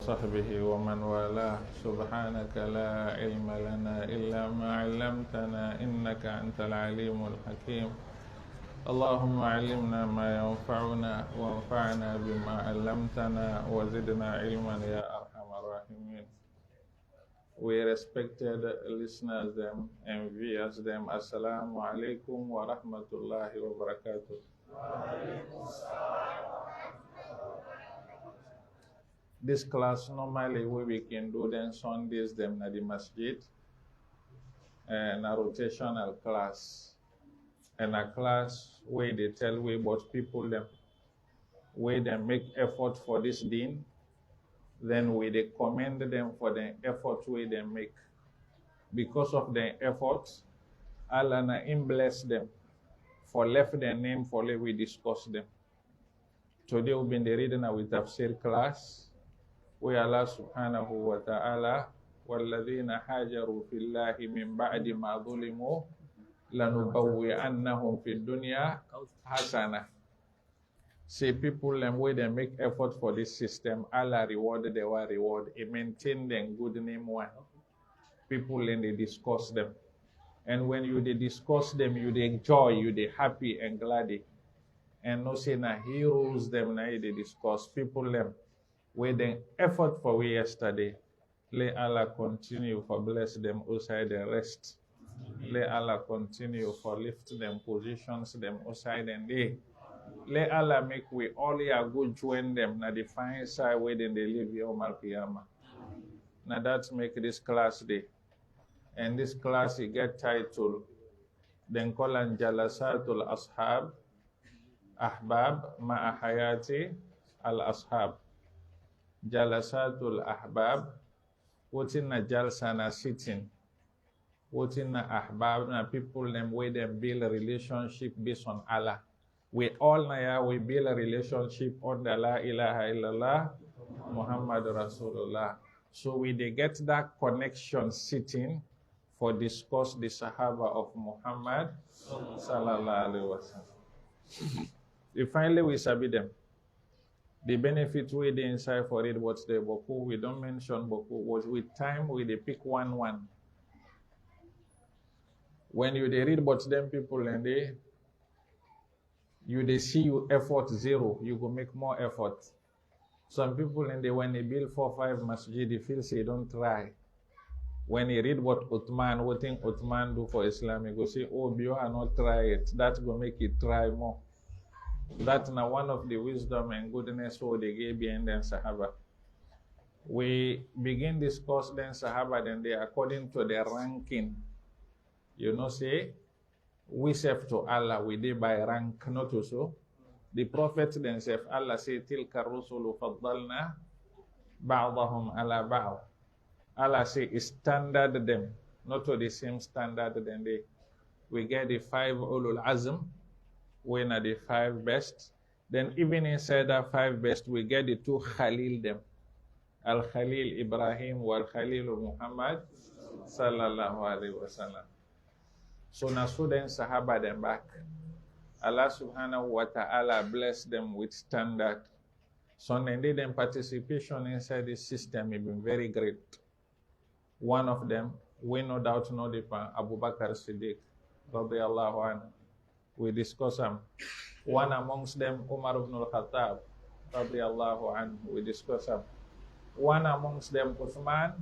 وصحبه ومن والاه سبحانك لا علم لنا إلا ما علمتنا إنك أنت العليم الحكيم اللهم علمنا ما ينفعنا وانفعنا بما علمتنا وزدنا علما يا أرحم الراحمين. We respected listeners them and viewers them. Assalamu alaikum wa rahmatullahi wa barakatuh. This class normally we can do then Sundays them na the masjid and a rotational class and a class where they tell we about people them where they make effort for this deen. Then we they commend them for the effort way they make. Because of their efforts, Allah na bless them for left their name for let we discuss them. Today we've been reading with tafsir class where Allah subhanahu wa ta'ala وَالَّذِينَ حَاجَرُوا فِي اللَّهِ مِنْ بَعْدِ مَا ظُلِمُوا لَنُبَوِّئَنَّهُمْ فِي الدُّنْيَا حَسَنَةً. Say people and way they make effort for this system, Allah reward they were reward. It maintain them good name one. People and they discuss them. And when you they discuss them, you they enjoy, you they happy and glad. And no say na heroes them na they discuss people them where they effort for we yesterday. Let Allah continue for bless them outside the rest. Let Allah continue for lift them positions them outside and day. Let Allah make we all a good join them na the fine side where they live Yawm al-Qiyamah. Now that make this class day. And this class it get title then call an Jalasatul Ashab Ahbab Ma'a Hayati Al-Ashab. Jalasatul Ahbab what in a jalsa na sitting. What in a ahbab na people them where them build a relationship based on Allah. We all now we build a relationship on the La ilaha illallah Muhammad Rasulullah. So we they get that connection sitting for discuss the Sahaba of Muhammad sallallahu alaihi wasallam. Finally we sabi them. The benefit we they inside for it what's the boku. We don't mention boku. Was with time we they pick one. When you they read about them people and they see you effort zero, you go make more effort. Some people and when they build 4 or 5 masjid, they feel say don't try. When you read what thing Uthman do for Islam, you go say, oh, you are not try it. That's gonna make it try more. That's now one of the wisdom and goodness what they gave behind them Sahaba. We begin discuss then Sahaba then they according to their ranking. You know, say we serve to Allah, we did by rank, not so. The Prophet themselves, Allah say, Tilka rusulu faddalna ba'dahum ala ba'd. Allah say, is standard them, not to the same standard than they. We get the 5 ulul azm, we are the 5 best. Then even inside that 5 best, we get the 2 Khalil them. Al-Khalil Ibrahim wal Khalil Muhammad sallallahu alaihi wasallam. So now then Sahaba them back. Allah subhanahu wa ta'ala bless them with standard. So then their participation inside this system has been very great. One of them, we no doubt know the Abu Bakr Siddiq, radiyallahu anhu. We discuss him. One amongst them, Umar ibn al-Khattab, radiyallahu anhu. We discuss him. One amongst them, Uthman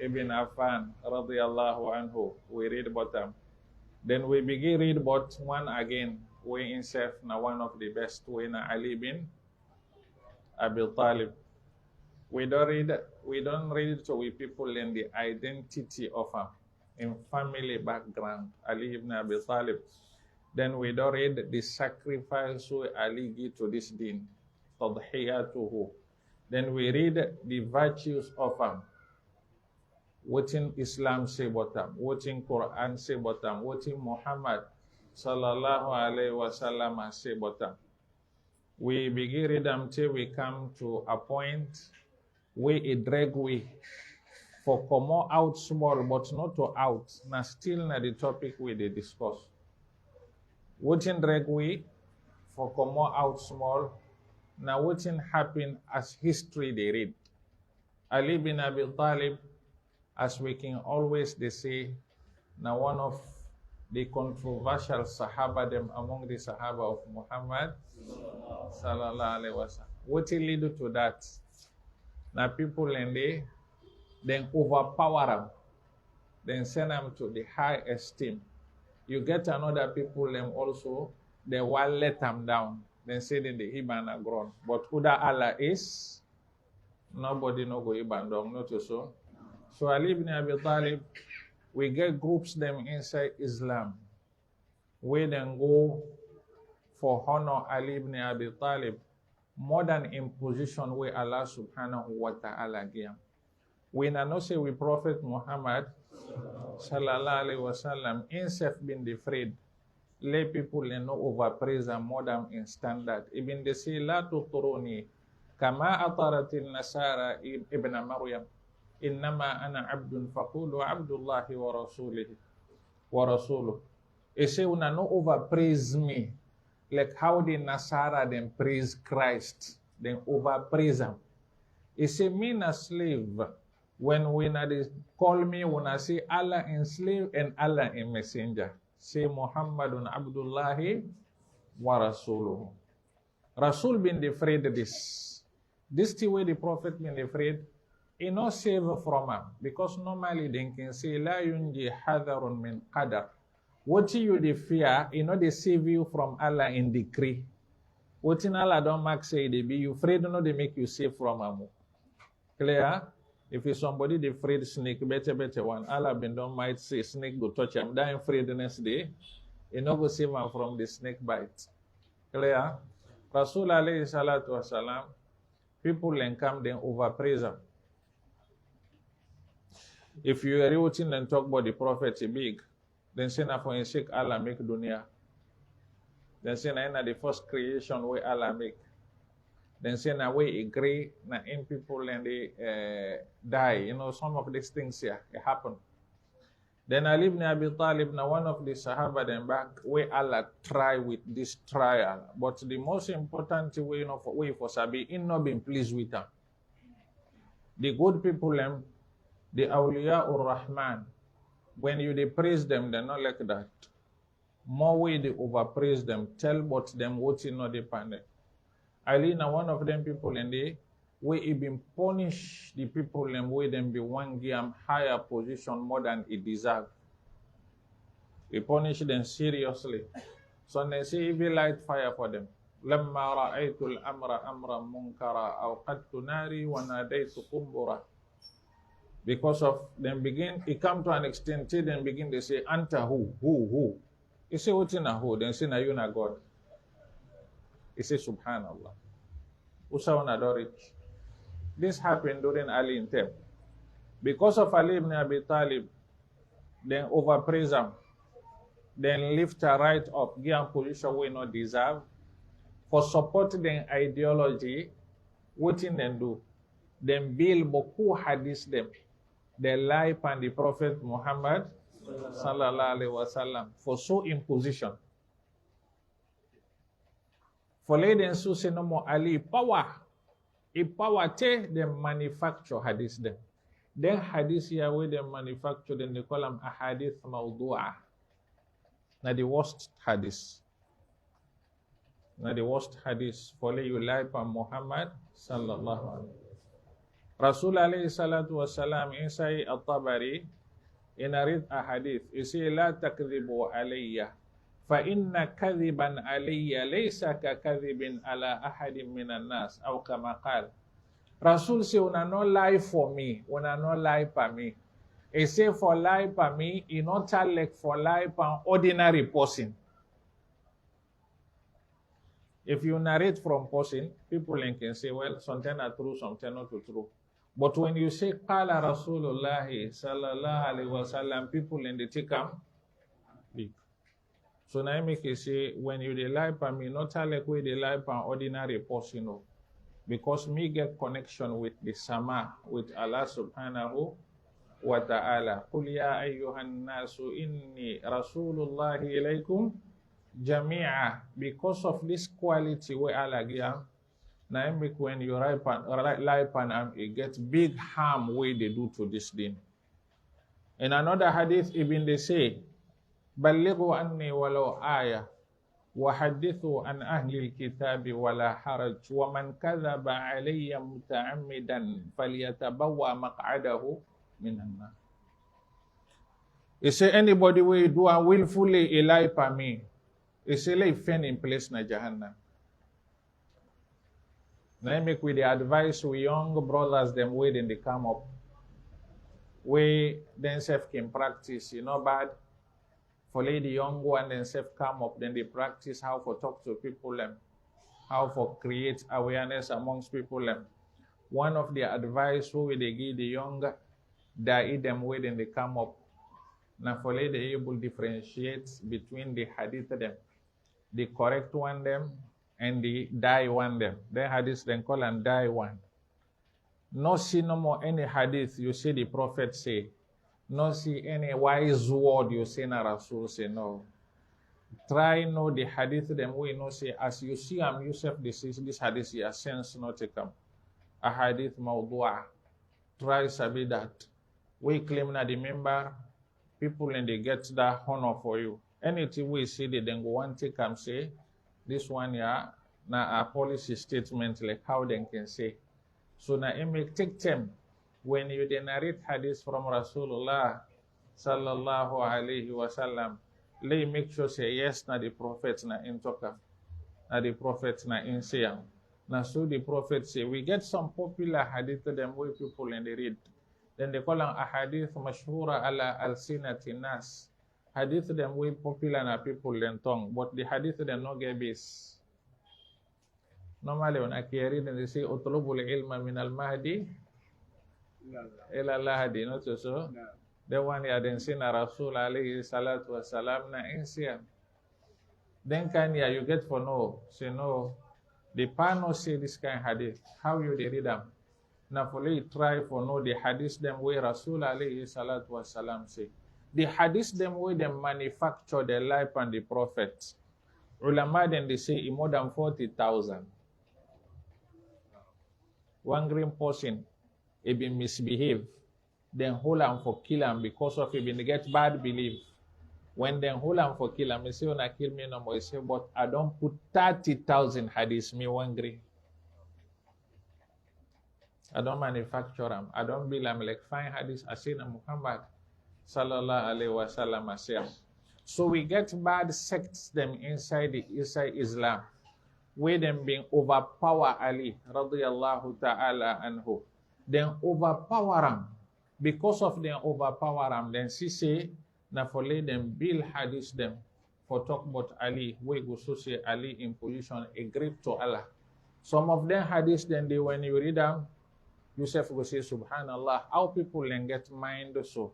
ibn Affan, radiyallahu anhu. We read about them. Then we begin read about one again. We insert now one of the best. We na Ali bin Abi Talib. We don't read it to we people in the identity of him in family background. Ali ibn Abi Talib. Then we don't read the sacrifice who Ali give to this deen. Tadhiyatuhu. Then we read the virtues of him. What in Islam say about them, what in Quran say about them, what in Muhammad sallallahu alaihi wasallam say about them. We begin read them till we come to a point where it drag we for come out small, but not to out. Now still na the topic we they discuss. What in drag we for come out small. Now what in happen as history they read. Ali bin Abi Talib, as we can always they say, now one of the controversial Sahaba them among the Sahaba of Muhammad sallallahu alaihi wasallam. What will lead to that? Now people and they then overpower them, then send them to the high esteem. You get another people them also, they will let them down. Then say in the Hibana ground. But who that Allah is, nobody no go Iban down, not so. So Ali ibn Abi Talib, we get groups them inside Islam. We then go for honor Ali ibn Abi Talib more than imposition where Allah subhanahu wa ta'ala give. We now say we Prophet Muhammad sallallahu alaihi wasallam himself been afraid. Lay people and no overpraise and more than in standard. Ibn they say la tuturuni kama ataratil nasara ibn Maryam. Innama ana abdun faqulu abdullahi wa rasuluh. He say una no overpraise me like how the Nasara then praise Christ, then overpraise him. He say me na slave. When we call me, when I say Allah in slave and Allah in messenger. Say Muhammadun Abdullahi wa Rasuluhu. Rasul been afraid of this. This the way the Prophet been afraid. He no save from him. Because normally they can say, La yunji hadarun min qadar. What you the fear, you know they save you from Allah in decree. What in Allah don't make say they be you afraid, no they make you safe from him. Clear? If it's somebody they afraid snake, better one. Allah ben don't might say snake go touch him. Dying afraid the next day, you know go save him from the snake bite. Clear? Rasul alayhi salatu wasalam, people then come then overpraise him. If you are watching and talk about the prophet big, then say na for his sake Allah make dunya. Then say na the first creation where Allah make. Then say na we agree na in people and they die. You know, some of these things here, it happen. Then Ali ibn Abi Talib, na one of the Sahaba then back, where Allah try with this trial. But the most important way, you know, for Sabi, in not being pleased with them. The good people, the awliya ur-Rahman, when you they praise them, they're not like that. More way they overpraise them, tell what them what you know they panic. Ali na one of them people and they where he been punish the people and where them be one game higher position more than it deserve. He punish them seriously. So they say if he light fire for them. لما رأيت الأمر أمرا منكرا أوقدت ناري وناديت قنبرا. Because of them begin, it come to an extent, then begin they say, Anta who? He say, what in a who? Then say, na you na God. He say, Subhanallah. Usa adore it. This happened during Ali in Tem. Because of Ali ibn Abi Talib, then overpraise him, then lift her right up, give him position we not deserve, for supporting the ideology, what in them do? Then build boku hadith them. They lie upon the Prophet Muhammad sallallahu alaihi wasallam for so imposition. For ladies who say no more Ali power, te they manufacture hadith them. Then hadith here where they manufacture them they call them ahadith mawdu'ah. Now the worst hadith. Now the worst hadith for you lie upon Muhammad sallallahu alaihi wasallam. Rasul alayhi salatu wasalam inside At-Tabari in a read a hadith, he say la takdhibu alayya fa inna kadhiban alayya laysa ka kadhibin ala ahadin minan nas aw kama qala. Rasul say una no lie for me, una no lie for me. He say for lie for me, he not like for lie for ordinary person. If you narrate from person, people can say, well, something are true, something not true. But when you say Qala Rasulullah sallallahu alaihi wasallam, people in the tikam big. So now I make you say when you dey lie for me, not like we dey lie for ordinary person, no. Because me get connection with the sama, with Allah subhanahu wa ta'ala. Qul ya ayyuhan nasu inni rasulullahi ilaykum jami'a. Because of this quality where Allah give, Now make when you ripen it gets big harm way they do to this deen. In another hadith, even they say, "Ballighu anni walau ayah, wa hadithu an ahli al-kitab wala haraj, wa man kadhaba alayya muta'ammidan falyatabawwa maq'adahu minan nar." He say anybody will do a willfully a lie for me, he say lay fen in place na Jahannam. Now make with the advice we young brothers them way then they come up. We then self can practice, bad. For the young one then self come up, then they practice how to talk to people them, how to create awareness amongst people them. One of the advice we they give the younger, they them way then they come up. Now for they able differentiate between the hadith them, the correct one them, and the die one them. Then hadith then call and die one. No see no more any hadith you see the prophet say. No see any wise word you say na Rasul say no. Try know the hadith them we no say as you see yourself this hadith your sense not to come. A hadith mawdu'a. Try sabi that. We claim na the member people and they get that honor for you. Anything we see they then go one take and say this one yeah na a policy statement like how they can say. So now it may take time when you narrate hadith from Rasulullah sallallahu alaihi wasallam. Lay make sure say yes na the prophet na in talk, na the prophet na in say. Now so the prophet say we get some popular hadith them way people and they read. Then they call them a hadith mashhura ala al-sinati nas. Hadith them way popular na people then tongue, but the hadith them no get base. Normally when I carry then they say utlubul ilma min al-mahdi ila al-lahdi, not so. The one ya then say na Rasul alayhi salatu wasalam na insiyan. Then can ya you get for no, say no, the pano say this kind of hadith, how you they read them? Now for you try for know the hadith them way Rasul alayhi salatu wasalam say. The hadith them way them manufacture the life and the prophets. Ulama then they say more than 40,000. One green person, he been misbehave, then hold him for kill him because of he been get bad belief. When then hold him for kill him, he say, "Una kill me no more." He say, "But I don't put 30,000 hadiths me one green. I don't manufacture them. I don't build them like fine hadiths. I say na Muhammad sallallahu alaihi wasallam I say." So we get bad sects them inside Islam, where them being overpower Ali radiyallahu ta'ala anhu. Then overpower them. Because of them overpower them, then she say, na for lay them build hadith them for talk about Ali, we go so say Ali in position a grip to Allah. Some of them hadith then they when you read them, Yusuf go say subhanallah, how people then get mind so.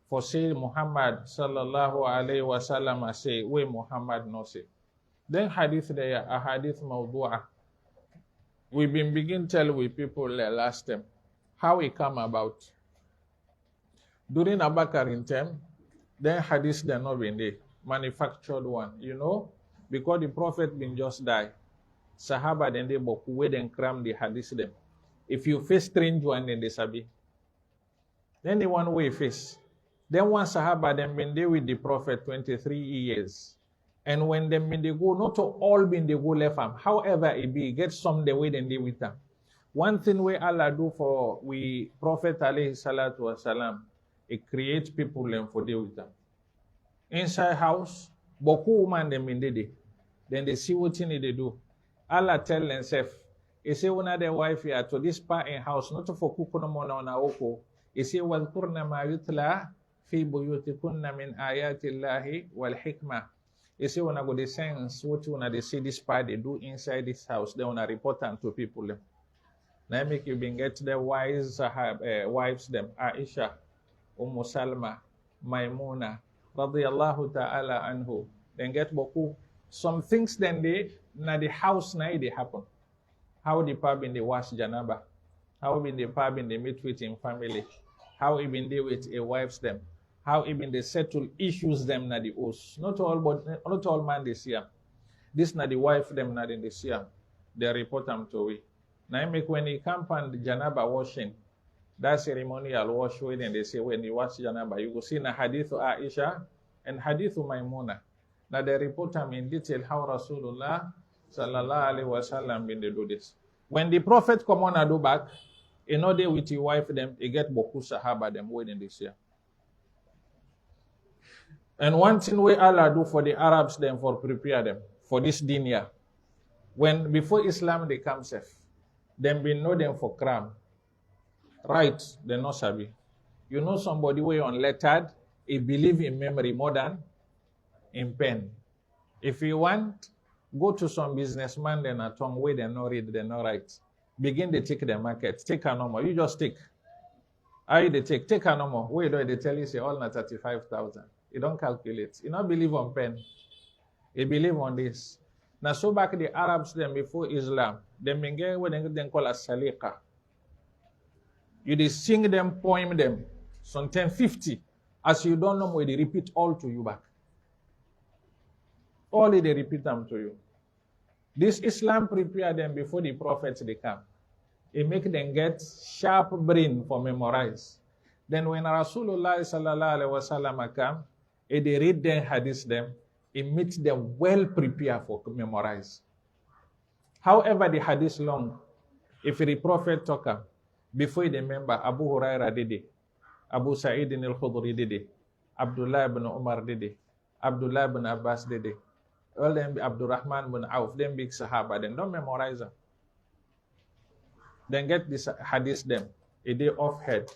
For say Muhammad sallallahu alayhi wa sallam say, we Muhammad no say. Then hadith there, a hadith mawdu'a. We've been begin tell with people last time how it come about. During Abu Bakr in time, then hadith they not been there, manufactured one, because the prophet been just die. Sahaba then they boku we then cram the hadith them. If you face strange one then they sabi. Then the one way face. Then one Sahaba then been there with the prophet 23 years. And when them been they go, not all been they go left them. However it be, get some the way then they with them. One thing we Allah do for we Prophet alayhi salatu wasalam, it creates people them for deal with them. Inside house, boku woman them in the then they see what thing they do. Allah tell themselves, he say one of their wife here to this part in house, not for cook no more na oko. He say wadhkurna ma yutla fi buyutikunna min ayati Allahi wal hikmah. You see, when I go the sense, what when they see this part they do inside this house, they want to report them to people. Now make you been get the wives them, Aisha, Salma, Maimuna, radiyallahu ta'ala anhu. Then get boku. Some things then they, na the house na they happen. How the pub in the wash janaba, how in the pub in the meet with in family, how even they with a wives them. How even they settle issues them na the house. Not all man they see them. This na the wife them na in the see them. They report them to we. Now I make when he camp and janaba washing, that ceremonial wash when they say when you wash janaba, you go see na hadith Aisha and hadith Maimuna. Now they report them in detail how Rasulullah sallallahu alaihi wasallam been they do this. When the Prophet come on and do back, you know they with your wife them, you get boku sahaba them waiting this year. And one thing we Allah do for the Arabs them for prepare them for this dinya. When before Islam they come safe, them be know them for crime. Right, they no sabi. You know somebody way unlettered, he believe in memory more than in pen. If you want, go to some businessman then a tongue way they no read, they no write. Begin to take the market. Take a number. You just take. How you they take? Take a number. Wait, they tell you say all na 35,000. You don't calculate. You don't believe on pen. You believe on this. Now so back the Arabs them before Islam, them get what they call a salika. You they sing them, poem them, sometimes 50. As you don't know where they repeat all to you back. All they repeat them to you. This Islam prepare them before the prophets they come. It make them get sharp brain for memorize. Then when Rasulullah sallallahu alaihi wasallam come, they read them, hadith them, it makes them well prepared for memorize. However, the hadith long, if the prophet talk before they remember Abu Huraira did it, Abu Sa'id al-Khudri did it, Abdullah ibn Umar did it, Abdullah ibn Abbas did it. All them Abdurrahman bin Auf, them big Sahaba, then don't memorize them. Then get this hadith them, a day off head.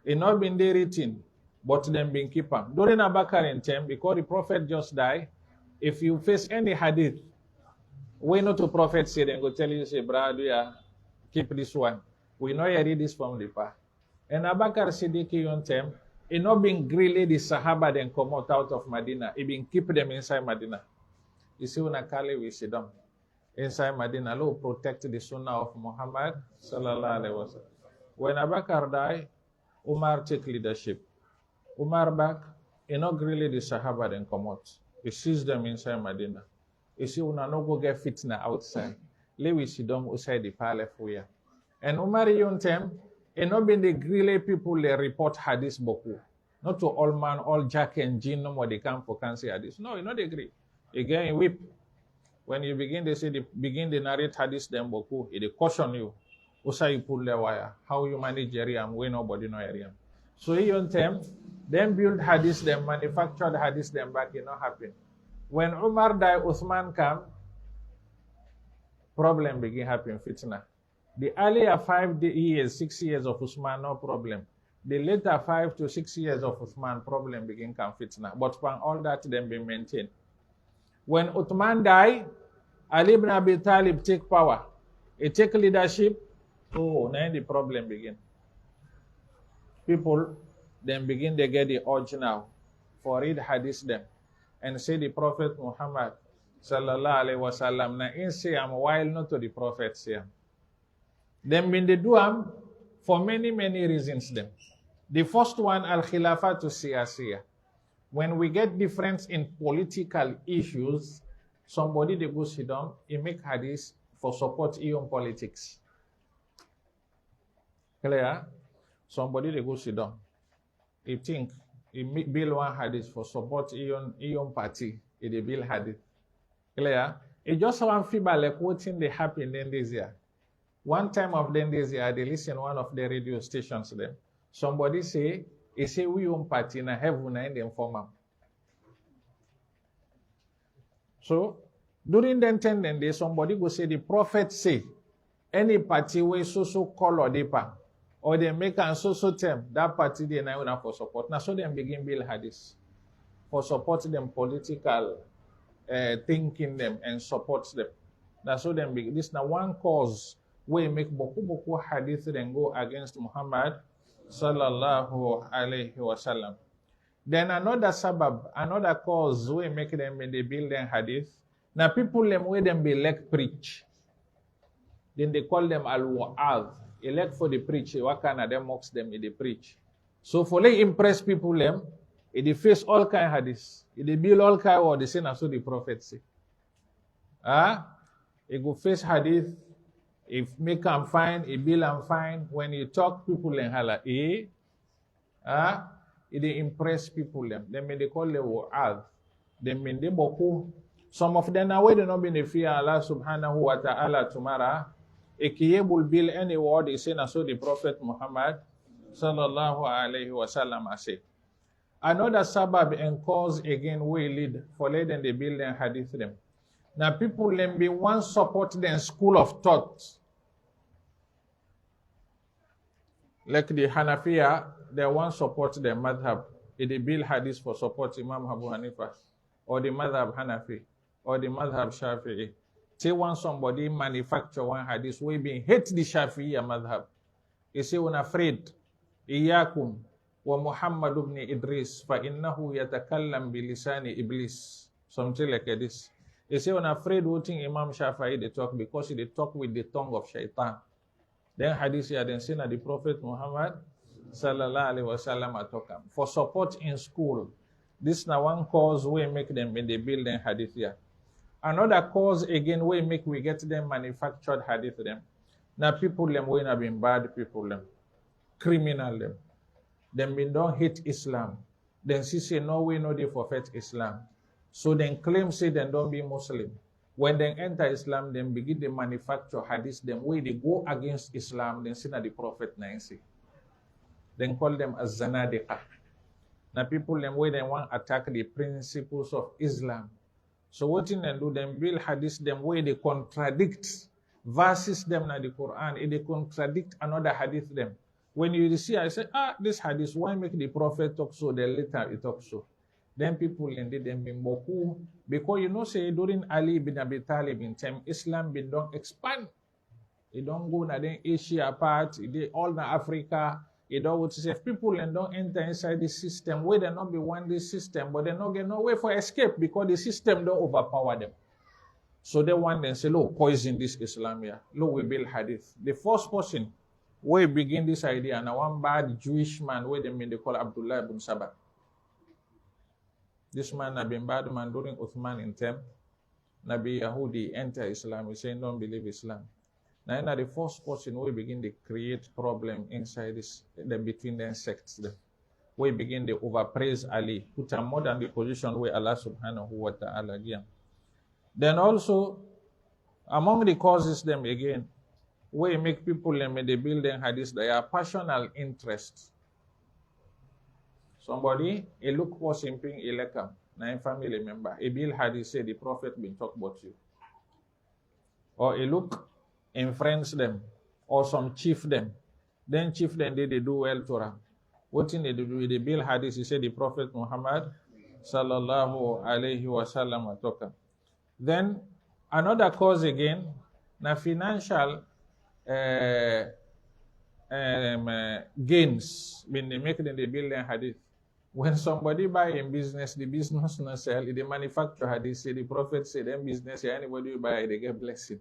It not been there written, but them been keep them. During Abu Bakr in time, because the Prophet just died, if you face any hadith, we know to Prophet say, then go tell you, say, brother, keep this one. We know you read this from the past. And Abu Bakr Siddiqui on time, it not been grilled the Sahaba then come out of Medina. It been keep them inside Medina. You see, when I call it, we sit down inside Medina, Allah protect the Sunnah of Muhammad sallallahu alaihi wasallam. When Abu Bakr died, Umar take leadership. Umar back, he not really the Sahaba then come out. He sees them inside Medina. You see, when I no go get fitna outside, let we sit down outside the palace for you. And Umar yon time, he not been the grille people they report hadith boku. Not to all man, all jack and jinn, no more they come for cancer hadith. No, he not agree. Again, whip. When you begin, they say they begin the narrate hadith them boku. They caution you. Usa you pull the wire. How you manage area where nobody know area. So he on them, then build hadith them, manufactured hadith them back. It not happen. When Umar died, Uthman come. Problem begin happen. Fitna. The earlier 5 years, 6 years of Uthman, no problem. The later 5 to 6 years of Uthman, problem begin come fitna. But when all that then be maintained. When Uthman died, Ali ibn Abi Talib take power. He take leadership. Oh, now the problem begin. People then begin to get the urge now for read hadith them and say the Prophet Muhammad sallallahu alaihi wasallam na in say am while not to the Prophet say am. Then when they do am for many reasons them. The first one al-khilafah to siyasiyah. When we get difference in political issues, somebody they go sit down, he make hadith for support Ion politics. Clear? Somebody they go sit down. He think he build one hadith for support Ion party. He they build hadith. Clear? It just one feeble like what thing they happen then this year. One time of them this year, they listen one of the radio stations them. Somebody say, he say we own party na heaven and them form. So during the 10 days, somebody go say the prophet say any party where so color deeper or they make an so term that party they now for support. Now so them begin build hadith for support them political thinking them and support them. Now so them begin this now one cause where make boku hadith then go against Muhammad sallallahu alaihi wasallam. Then another sabab, another cause we make them when they build them hadith. Now people them where them be like preach. Then they call them al-wa'ad. Elect for the preach. What kind of them mocks them in the preach. So for they impress people them, they face all kind of hadith. They build all kind of what they say, and so the prophet say. They go face hadith If make am fine, a bill am fine. When you talk, people in hala, it dey impress people them. They may they call the wa'ad. They mean they boku. Some of them are where they not been the fear Allah subhanahu wa ta'ala tomorrow. Ikiyebul bill any word is saying so the Prophet Muhammad sallallahu alayhi wa sallam say. Another sabab and cause again we lead for leading the bill and hadith them. Now people them be one support them school of thought. Like the Hanafiya, they want support their madhab. If they build hadith for support Imam Abu Hanifa, or the madhab Hanafi, or the madhab Shafi'i. Say want somebody manufacture one hadith, we being hate the Shafi'i madhab. He say when afraid, Iyakum wa Muhammad ibn Idris, fa innahu yatakallam bilisani iblis. Something like this. He say when afraid voting Imam Shafi'i they talk because they talk with the tongue of shaitan. Then hadith here then seen that the Prophet Muhammad sallallahu alaihi wasallam atokam for support in school. This now one cause we make them in the building hadith here. Another cause again we make we get them manufactured hadith them. Now people them we have been bad people them, criminal them. Them been don't hate Islam. Then she say no we know they forfeit Islam. So then claim say they don't be Muslim. When they enter Islam, then begin to manufacture hadith them where they go against Islam, then see that the Prophet Nancy. Then call them as Zanadiqa. Now people them where they want to attack the principles of Islam. So what in them do, them build hadith them where they contradict verses them in the Quran, and they contradict another hadith them. When you see, I say, this hadith, why make the Prophet talk so, then later it talk so. Then people indeed them been boku because you know say during Ali bin Abi Talib in time Islam been don't expand. It don't go na then Asia part, it all na Africa. It don't what say if people and don't enter inside the system where they not be one this system, but they not get no way for escape because the system don't overpower them. So they want them say, look, poison this Islam here. Look, we build hadith. The first person where begin this idea and one bad Jewish man where they mean they call Abdullah ibn Sabah. This man had been bad man during Uthman in time. Nabi Yahudi enter Islam. He say don't believe Islam. Now the first person we begin to create problem inside this between the sects. We begin to overpraise Ali, put him more than the position where Allah subhanahu wa ta'ala give. Then also among the causes them again, we make people them in the building hadith they are personal interests. Somebody, a look for simping elekam, na family member. A bill hadith say the Prophet been talk about you. Or a look in friends them, or some chief them. Then chief them they do well to them. What thing they do with the bill hadith? He said the Prophet Muhammad sallallahu alayhi wa sallam talk. Then another cause again, na financial gains when they make in the building hadith. When somebody buy in business, the business not sell, they manufacture hadith, say the Prophet said, them business, anybody who buy, they get blessing.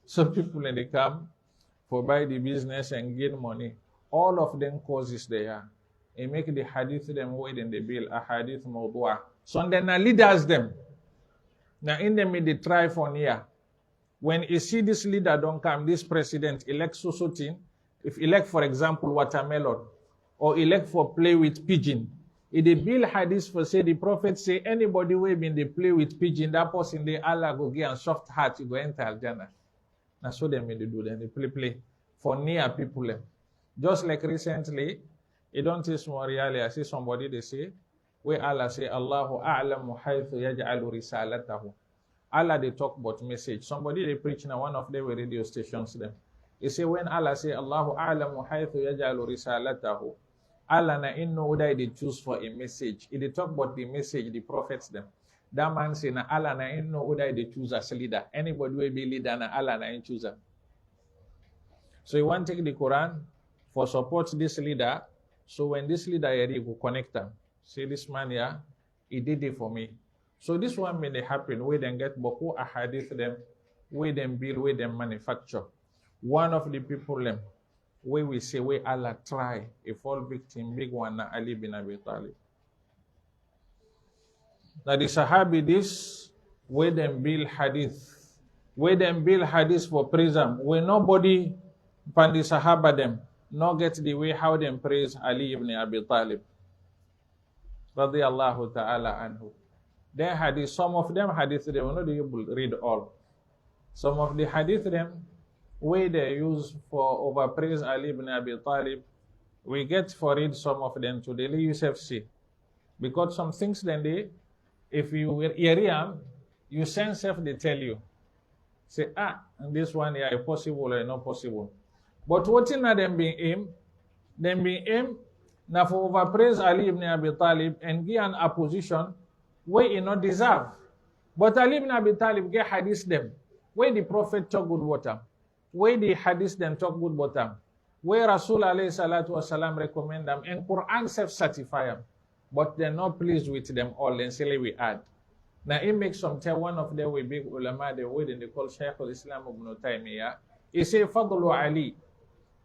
So people when they come for buy the business and gain money, all of them causes there. They make the hadith them wait in the bill, a hadith mawdu'a. So then leaders them. Now in them they try for near. When you see this leader don't come, this president elect so thing, if elect for example watermelon, or elect for play with pigeon, if they build hadith for say the Prophet say anybody who been they play with pigeon, that person they Allah go get and soft heart, you go enter Al-Jannah. Now so them they do then they play for near people. Just like recently, it don't take small really. I see somebody they say, where Allah say Allahu a'lamu haythu yaj'alu risalatahu. Allah they talk about message. Somebody they preach now one of their radio stations them. He say when Allah say Allahu a'lamu haythu yaj'alu risalatahu. Allah na inno uday they choose for a message. If they talk about the message, the prophets them. That man say na Allah na inno uday they choose as leader. Anybody will be leader na Allah na in choose them. So you want to take the Quran for support this leader. So when this leader here, you will connect them. Say this man here, he did it for me. So this one may happen where they get boku ahadith them, where them build, where them manufacture. One of the people them, where we say where Allah try a fall victim, big one na Ali bin Abi Talib. Now the Sahabi this where them build hadith where them build hadith for praise them, where nobody from the Sahaba them, no get the way how them praise Ali ibn Abi Talib. Radiyallahu ta'ala anhu. Then hadith, some of them hadith, they will not be able to read all. Some of the hadith them, where they use for overpraise Ali ibn Abi Talib, we get for read some of them today, Yusuf see. Because some things then they, if you hear them, you sense if they tell you. Say, and this one, yeah, possible or not possible. But what in them being aim, now for overpraise Ali ibn Abi Talib and give an opposition where he not deserve. But Ali ibn Abi Talib get hadith them, where the Prophet talk good water, where the hadith them talk good water, where Rasul alayhi salatu wasalam recommend them, and Quran self-certify them. But they're not pleased with them all, and say we add. Now it makes some tell one of them we big ulama, the way they call Shaykh al-Islam ibn Taymiyyah. He say, Fadlu Ali,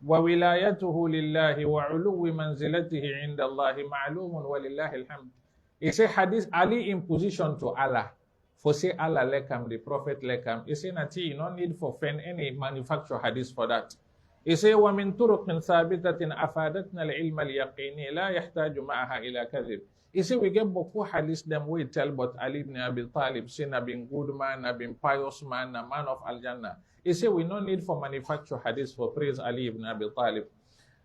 wa wilayatuhu lillahi wa uluwi manzilatihi inda Allahi ma'lumun wa lillahi alhamd. He say, hadith Ali in position to Allah. For say Allah lekam, the Prophet lekam. He say, Nati, no need for any manufacture hadith for that. He say, وَمِن طُرُقٍ ثَابِتَةٍ أَفَادَتْنَا الْعِلْمَ الْيَقِينِي لَا يَحْتَاجُ مَعَهَا إِلَى كَذِبٍ. He say, we get beaucoup hadith them we tell about Ali ibn Abi Talib, say na been good man, na been pious man, na man of Al-Jannah. He say, we no need for manufacture hadith for praise Ali ibn Abi Talib.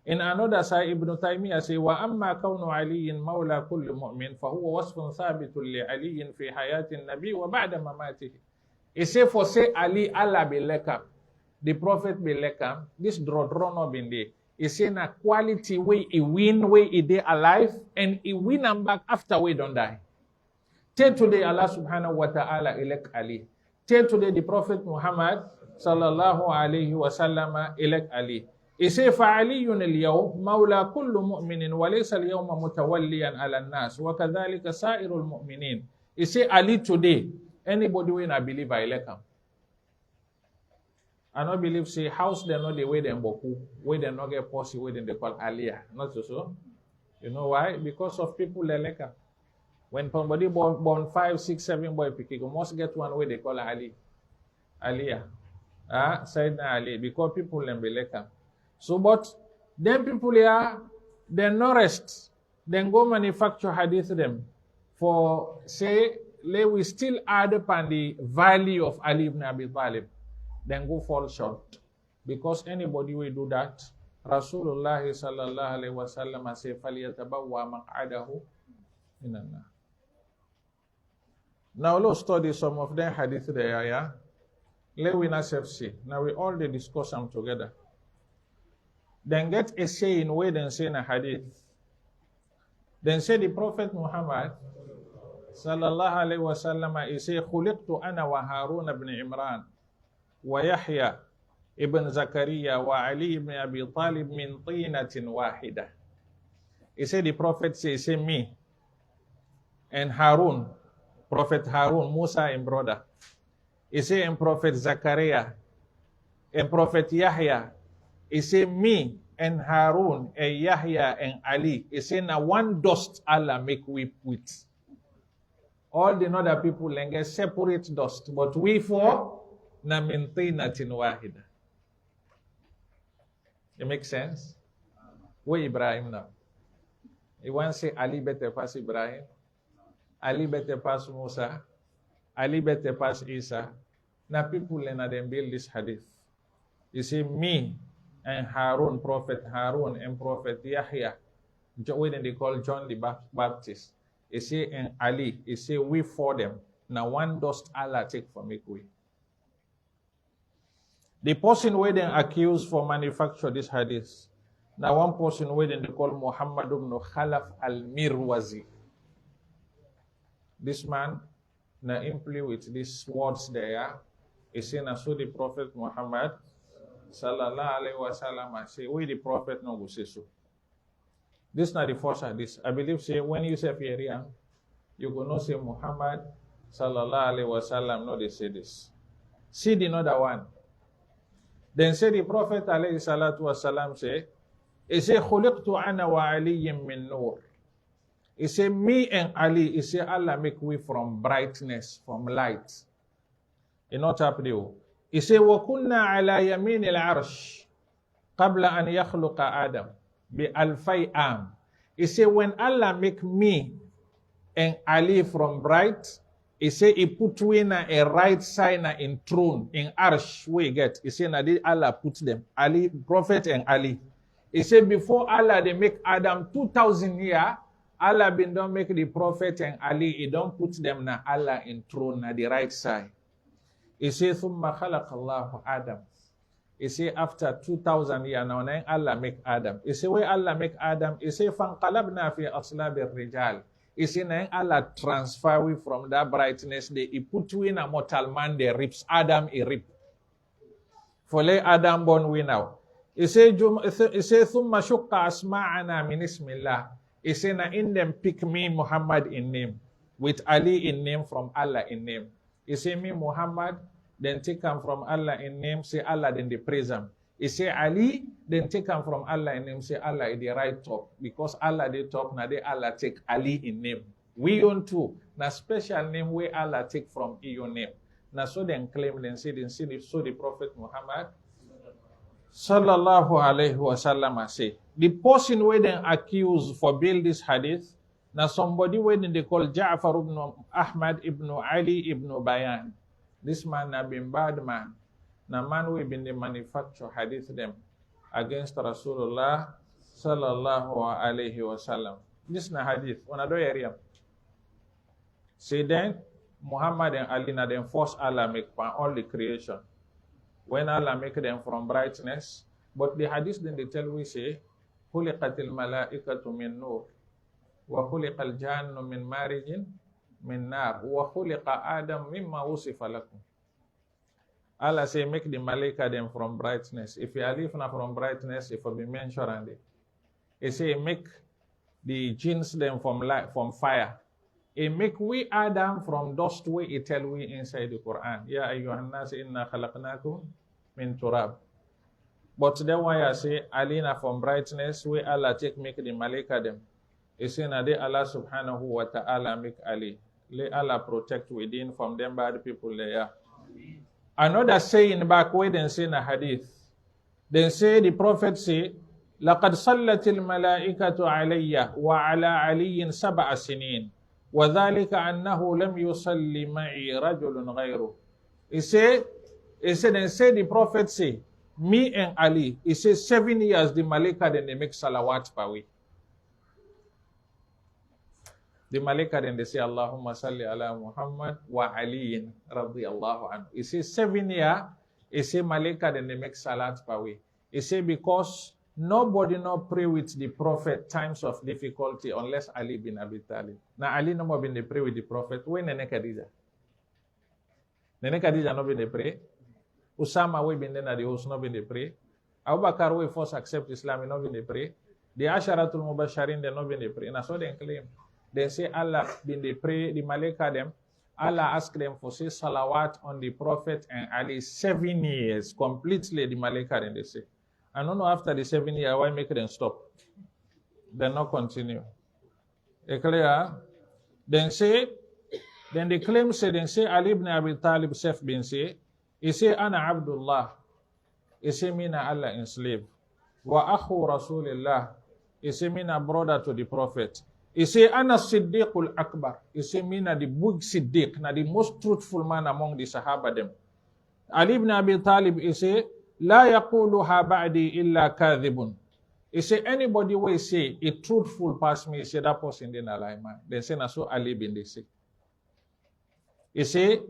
In another side, Ibn Taymiyyah say, وَأَمَّا كَوْنُ عَلِيٍّ مَوْلَى كُلِّ مُؤْمِنٍ فَهُوَ وَصْفٌ ثَابِتٌ لِعَلِيٍّ فِي حَيَاةِ النَّبِيِّ وَبَعْدَ مَمَاتِهِ. He say, for say Ali, Allah be lekam. The Prophet be lekam, this draw no been there. He say na quality way he win, way he dey alive, and he win and back after we don't die. Till today, Allah subhanahu wa ta'ala elect Ali. Till today, the Prophet Muhammad sallallahu alayhi wa sallam elect Ali. He say, فَعَلِيٌّ الْيَوْمِ مَوْلَى كُلُّ مُؤْمِنٍ وَلَيْسَ الْيَوْمَ مُتَوَلِّيًا عَلَى النَّاسِ وَكَذَلِكَ سَائِرُ الْمُؤْمِنِينَ. He say, Ali today, anybody when I believe I elect him. I don't believe say house they know the way them boku, way they not get pussy, way they call aliyah. Not so. You know why? Because of people leleka. When somebody born 5, 6, 7 boy picking, you must get one way they call Ali. Aliyah. Sayyidina Ali. Because people them leleka. So but them people here, they no rest. Then go manufacture hadith them. For say, we still add upon the value of Ali ibn Abi Talib. Then go fall short. Because anybody will do that, Rasulullah sallallahu alaihi wasallam say, فَلْيَتَبَوَّى مَقْعَدَهُ مِنَ النَّارِ. Now let's study some of them hadith there, yeah? Let we not see. Now we all they discuss them together. Then get a saying where then say in a hadith. Then say the Prophet Muhammad sallallahu alaihi wasallam, he say, خُلِقْتُ أَنَا وَهَارُونَ بْنِ عِمْرَانَ ويحيى ابن زكريا وعلي بن أبي طالب من طينة واحدة. He said the Prophet say me and Harun, Prophet Harun, Musa and brother. He say and Prophet Zakaria and Prophet Yahya. He say me and Harun and Yahya and Ali. He say na one dust Allah make we with. All the other people get separate dust, but we four na min tinatin wahida. It makes sense? Where Ibrahim now? He wants to say Ali better pass Ibrahim, Ali better pass Musa, Ali better pass Isa. Now people learn them build this hadith. You see me and Harun, Prophet Harun and Prophet Yahya, when they call John the Baptist. He say and Ali, he say we for them. Now one dust Allah take for make way. The person where they accused for manufacture this hadith. Now one person where they call Muhammad ibn Khalaf al-Mirwazi. This man, now imply with these words there, he said, so the Prophet Muhammad sallallahu alaihi wasallam say, we the Prophet no go say so. This is not the first hadith. I believe say when you say here, you go not say Muhammad sallallahu alaihi wasallam. No, they say this. See the another one. Then say the Prophet alayhi salatu wasalam say, he say, Khuliqtu ana wa aliyin min nur. He say, me and Ali, he say, Allah make we from brightness, from light. You know what happened? He said, وَكُنَّا عَلَى يَمِينِ الْعَرْشِ قَبْلَ أَنْ يَخْلُقَ آدَمْ بِأَلْفَيْ عَامٍ. He said, when Allah make me and Ali from right, he said, he put we na a right side na in throne, in arsh, we get. He said, Allah put them, Ali, Prophet and Ali. He said, before Allah, they make Adam 2,000 years, Allah been don't make the Prophet and Ali, he don't put them na Allah in throne na the right side. He said, ثُمَّ خَلَقَ اللَّهُ Adam. He said, after 2,000 years, now Allah make Adam. He said, where Allah make Adam, he said, فَانْقَلَبْنَا فِي أَصْلَابِ الرِّجَالِ. He said, now Allah transfer we from that brightness, he put we in a mortal man, they rips Adam, he rip. For let Adam born we now. He said, ثُمَّ شُقَّ أَسْمَعَنَا مِنْ اسْمِ اللَّهِ. He said, now in them pick me Muhammad in name, with Ali in name from Allah in name. He say me Muhammad, then take him from Allah in name, say Allah, then they praise him. He say Ali, then take him from Allah in name, say Allah in the right top. Because Allah they top, now they Allah take Ali in name. We own too. Now special name where Allah take from your name. Now so then claim, then say so the Prophet Muhammad Sallallahu Alaihi Wasallam say. The person where then accused for build this hadith, now somebody when they call Ja'far ibn Ahmad ibn Ali ibn Bayan. This man have been bad man. Now man we been the manufacture hadith them against Rasulullah Sallallahu Alaihi Wasallam. This na hadith. Another area. Say then Muhammad and Ali na them force Allah make all the creation. When Allah make them from brightness, but the hadith then they tell we say, خُلِقَتِ الْمَلَائِكَةُ مِنْ نُورٍ وَخُلِقَ الْجَانُّ مِنْ مَارِجٍ مِنْ نَارٍ وَخُلِقَ آدَمْ مِمَّا وُصِفَ لَكُمْ. Allah say make the malaika them from brightness. If you are living from brightness, if you be mentioned it. He say make the jinns them from light, from fire. He make we Adam from dust way he tell we inside the Quran. Ya ayyuhan nas inna khalaqnakum min turab. But then why I say Alina from brightness, where Allah take make the malaika them. He say na de Allah subhanahu wa ta'ala make Ali. Let Allah protect within from them bad people there. Another saying back way then say na hadith. Then say the Prophet say, لَقَدْ صَلَّتِ الْمَلَائِكَةُ عَلَيَّ وَعَلَى عَلِيٍّ 7 سِنِينَ وَذَلِكَ أَنَّهُ لَمْ يُصَلِّ مَعِي رَجُلٌ غَيْرُهُ. He said, then say the Prophet say, me and Ali, he says 7 years the Malaika then they make salawat per week. The Malaika then they say, Allahumma salli ala Muhammad wa aliyin radiyallahu anhu. He says 7 years, he say Malaika then they make salat per week. He say because nobody not pray with the Prophet times of difficulty unless Ali bin Abi Talib. Now Ali no more been they pray with the Prophet. When Nene Khadija? Nene Khadija no been they pray. Usama we been then at the house no been they pray. Abu Bakar we first accept Islam no been they pray. The Asharatul Mubasharin they no been they pray. Now so they claim. They say Allah been they pray, the Malaika them. Allah asked them for say salawat on the Prophet and Ali 7 years completely the Malaika then they say. I don't know after the 7 years why make them stop. Then not continue. They clear? Then they claim say then say Ali ibn Abi Talib self been say, he say Ana Abdullah. He say mina Allah enslaved. Wa akhu Rasulillah. He say mina brother to the Prophet. He say Ana Siddiqul Akbar. He say mina the big Siddiq, na the most truthful man among the Sahaba them. Ali ibn Abi Talib he say La yaquluha ba'di illa kadhibun. He say anybody will say a truthful past me, he say that person didn't lie man. Then say na so Ali bin they say. He say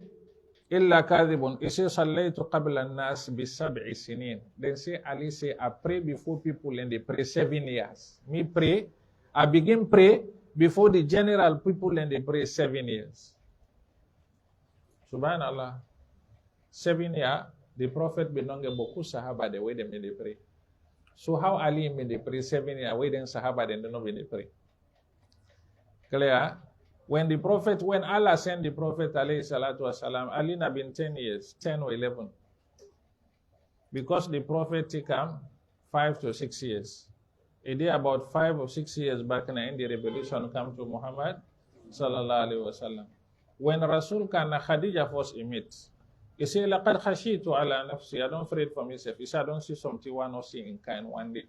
illa kadhibun. He say sallaytu qabla an-nas bi 7 sinin. Then say Ali say I pray before people and they pray 7 years. Me pray, I begin pray before the general people and they pray 7 years. Subhanallah. 7 years. The Prophet belonged to Boku Sahaba the way they made the pray. So how Ali made the pray 7 years, why then Sahaba then don't made the pray? Clear? When Allah sent the Prophet alayhi salatu wasalam, Ali na been 10 years, 10 or 11. Because the Prophet took him 5 to 6 years. A day about 5 or 6 years back in the revelation come to Muhammad sallallahu alayhi wasallam. When Rasul kana Khadija first emit, He say, لَقَدْ خَشِيتُ عَلَى نَفْسِي. I don't afraid for myself. He said, I don't see something one or see in kind one day.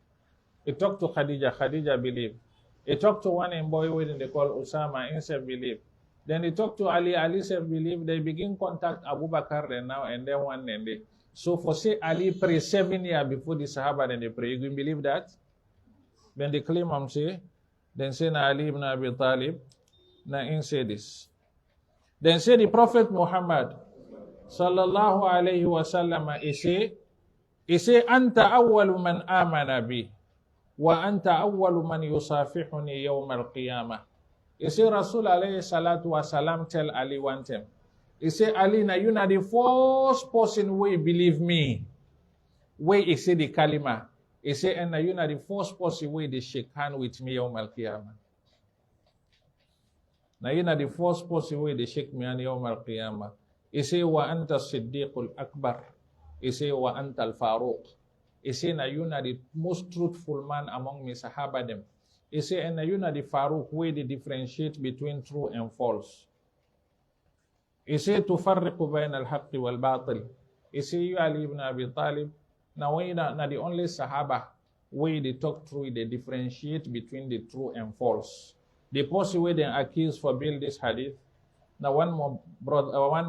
He talked to Khadija. Khadija believed. He talked to one boy when they call Osama. Himself believed. Then he talked to Ali. Ali self believed. They begin contact Abu Bakr then now and then one and day. So for say Ali pray 7 years before the Sahaba then they pray. You can believe that? Then they claim say, then say na Ali ibn Abi Talib, na in say this. Then say the Prophet Muhammad sallallahu alayhi wa sallam, he say, anta awwalu man amana bi, wa anta awwalu man yusafihuni yawm al-qiyamah. He say, Rasul alayhi salatu wa salam tell Ali one time. He say, Ali, na you na the first person who believe me. Where he say the kalima. He say, and na you na the first person who they shake hand with me yawm al-qiyamah. Na you na the first person who they shake me on yawm al-qiyamah. He say, wa anta siddiqul akbar. He say, wa anta al-faruq. He say, na you na the most truthful man among me sahaba them. He say, and na you na the faruq way they differentiate between true and false. He say, tufarriqu bayna al-haqqi wal-batil. He say, you Ali ibn Abi Talib, na the only sahaba way they talk through, they differentiate between the true and false. The person way they accuse for build this hadith. Now one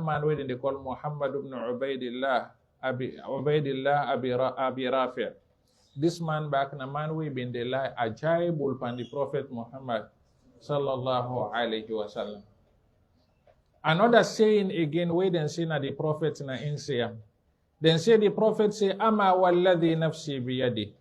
man where they call Muhammad ibn Ubaidillah Abi Rafi'. This man back na man we been the lie ajaibul pan the Prophet Muhammad sallallahu alayhi wa sallam. Another saying again where then say na the Prophet na insayam. Then say the Prophet say, ama walladhi nafsi biyadi,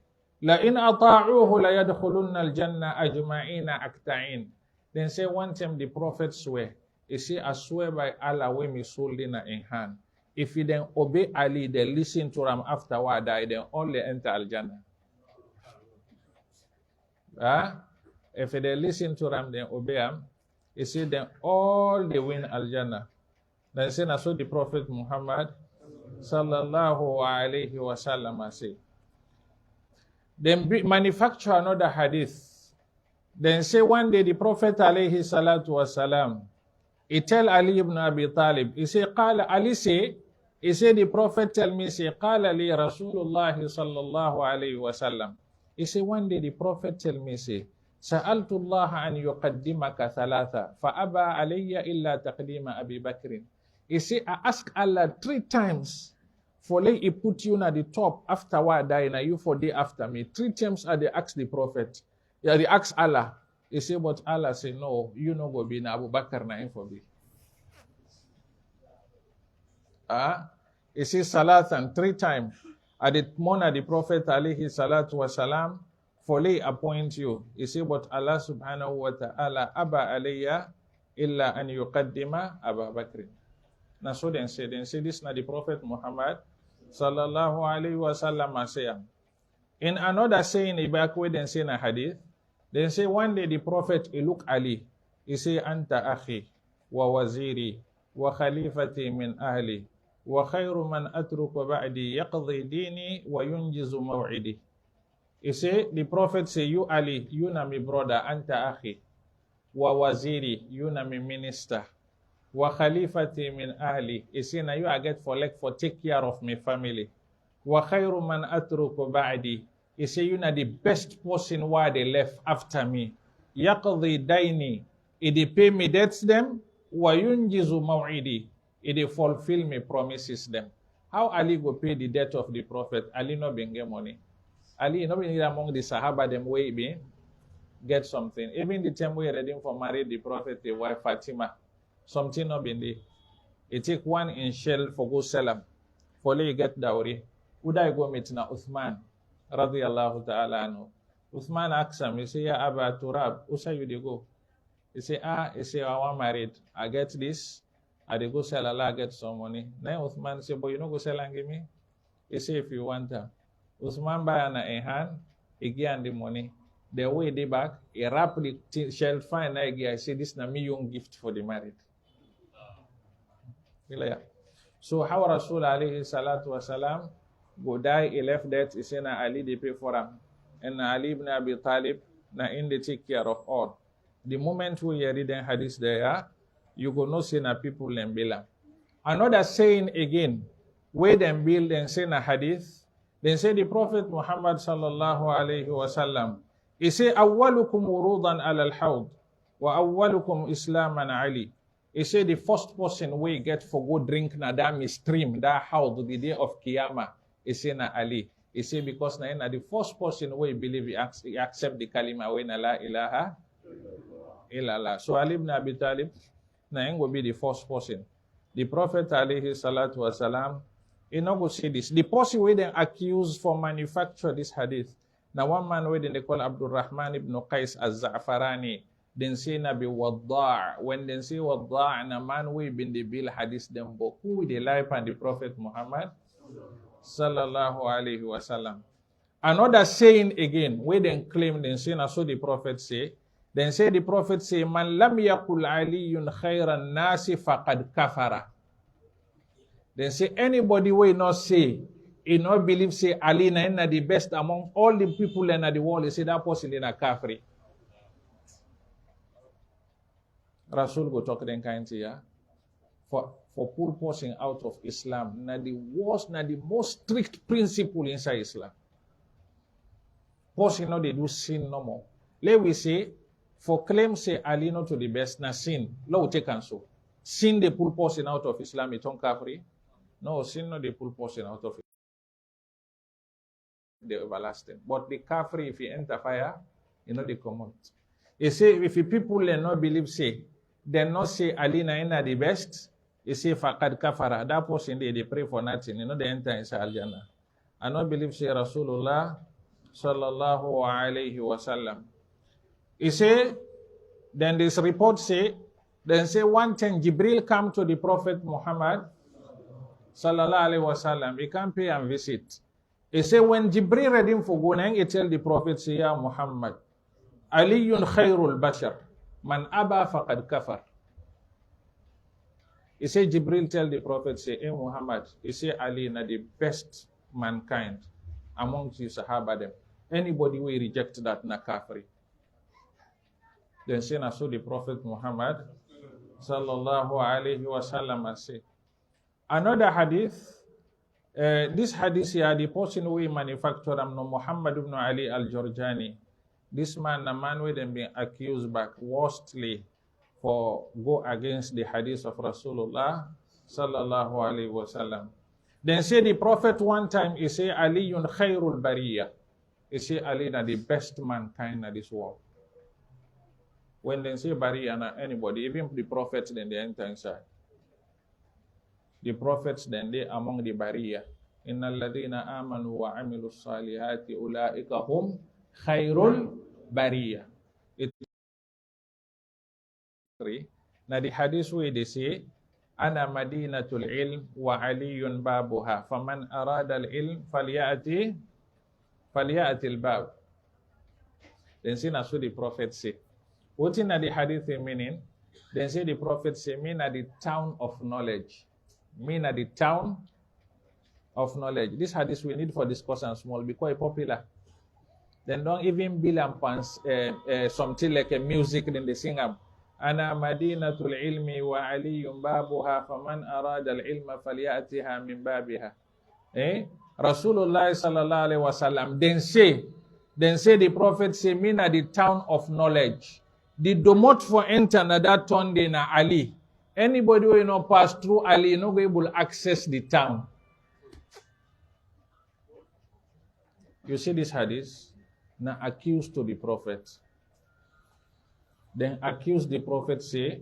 la in ata'uhu la yadkhulunna al-jannah ajma'ina akta'in. Then say one time the Prophet swear. He say, I swear by Allah when me soul in hand. If you then obey Ali, then listen to him afterward, die, then only enter Al-Jannah. If they listen to him, then obey him, he say, then all they win Al-Jannah. Then say, so the Prophet Muhammad sallallahu alayhi wa sallam say. Then manufacture another hadith. Then say one day the Prophet alayhi salatu wa salam, he tell Ali ibn Abi Talib, he say, Qala Ali say, he say the Prophet tell me, say, Qala li Rasulullah sallallahu alayhi wa sallam. He say one day the Prophet tell me, say, Sa'altu Allah an yuqaddimaka thalatha, fa'aba alayya illa taqdima Abi Bakrin. He say, I ask Allah 3 times, for let he put you at the top afterward, die na you for day after me. 3 times I they ask the Prophet, yeah, they ask Allah. He say, but Allah say, no, you no go be na Abu Bakr na him for be. He say, Salatan 3 times. At the morning, the Prophet alayhi salatu wa salam, for lay appoint you. He say, but Allah subhanahu wa ta'ala, aba alayya illa an yuqaddima Abu Bakr. Now so then say this na the Prophet Muhammad sallallahu alayhi wa sallam say. In another saying, back way then say na hadith, then say one day the Prophet, he look Ali, he say, Anta akhi, wa waziri, wa khalifati min ahli, wa khayru man atruku ba'di yaqdi dini wa yunjizu maw'idi. He say, the Prophet say, you Ali, you na mi brother, Anta akhi, wa waziri, you na mi minister, wa khalifati min ahli. He say, na you I get for take care of my family. Wa khayru man atruku ba'di. He say, you know the best person why they left after me. Yaqdi daini. He pay me debts them. Wa yunjizu maw'idi. He fulfill me promises them. How Ali go pay the debt of the Prophet? Ali no been get money. Ali no been among the Sahaba them way be get something. Even the time we ready for marry the Prophet, the wife Fatima, something no been there. He take one in shell for go sell them. For lay get dowry. Would I go meet na Uthman? Radiyallahu ta'ala anhu. Uthman asks him, he say, Ya Aba Turab, who say you dey go? He say, I want married. I get this. I dey go sell Allah, I get some money. Then Uthman say, but you no go sell and give me? He say, if you want her. Uthman buy her in hand, he give her the money. The way they back, he wrap the shell fine, I say, this na me young gift for the married. So how Rasul alayhi salatu wasalam go die, he left that, he say na Ali they pay for him. And na Ali ibn Abi Talib, na in they take care of all. The moment we read the hadith there, you go no say na people lembela. Another saying again, where them build and say na hadith, then say the Prophet Muhammad sallallahu alayhi wasallam, he say, awwalukum wurudan ala al-hawd, wa awwalukum islaman Ali. He say the first person we get for go drink na that stream, that hawd, the day of Qiyamah, he say na Ali. He say because na the first person we believe he accept the kalima we na la ilaha illallah. So Ali ibn Abi Talib na will be the first person. The Prophet alayhi salatu wasalam, he no go say this. The person we then accused for manufacture this hadith. Now one man we they call Abdul Rahman ibn Qais az-Za'farani. Then say na be wadda'. When they say wadda', na man we been the bill hadith them boku with the life and the Prophet Muhammad sallallahu alayhi wasallam. Another saying again, we then claim then say na so the Prophet say. Then say the Prophet say, man lam yakul aliyun khairan nasi faqad kafara. Then say anybody will not say, he not believe say Ali na the best among all the people in the world, he say that person in a kafri. Rasul go talk then kind here. For pull person out of Islam, na the worst, na the most strict principle inside Islam. Person no they do sin no more. Let we say, for claim say Ali not to the best, na sin. Law take and so. Sin they pull person out of Islam, it on kafri. No, sin no they pull person out of the everlasting. But the kafri, if he enter fire, you know they come out. He say, if the people they not believe say, they not say Ali na the best, he say faqad kafara. That person they pray for nothing, you know they enter inside Al-Jannah. I not believe say Rasulullah sallallahu alayhi wasallam. He say, then this report say, then say one time Jibril come to the Prophet Muhammad sallallahu alaihi wasallam. He can't pay and visit. He say when Jibril read him for going, he tell the Prophet say, Ya Muhammad, Aliyun khairul bashar, man aba faqad kafar. He say Jibril tell the Prophet say, Hey Muhammad, he say Ali na the best mankind amongst you Sahaba them. Anybody will reject that na kafri. Then say na so the Prophet Muhammad sallallahu alayhi wasallam say. Another hadith, this hadith here, the person we manufactured no Muhammad ibn Ali al-Jurjani. This man, the man with them being accused back worstly for go against the hadith of Rasulullah sallallahu alayhi wasallam. Then say the Prophet one time, he say Aliyun khairul bariyah. He say Ali na the best mankind in this world. When they say bariyah na anybody, even the prophets, then they enter inside. The prophets then they among the bariyah. Innal ladhina amanu wa amilu salihati ulaika hum khairul bariyah. It na the hadith where they say ana madinatul ilm wa aliyun babuha faman arada al ilm falyati al bab. Then say na so the prophet say. What in the hadith meaning? Then say the prophet say, mean at the town of knowledge. Mean at the town of knowledge. This hadith we need for discussion small because it's popular. Then don't even bill and pants something like a music, then they sing up. Ana madinatul ilmi wa aliyun babuha faman arada al-ilma falyatiha min babiha. Rasulullah sallallahu alaihi wasallam then say the prophet say, mean at the town of knowledge. The domot for enter na that town de na Ali. Anybody who not pass through Ali, no go able to access the town. You see this hadith? Na accused to the prophet. Then accuse the prophet say,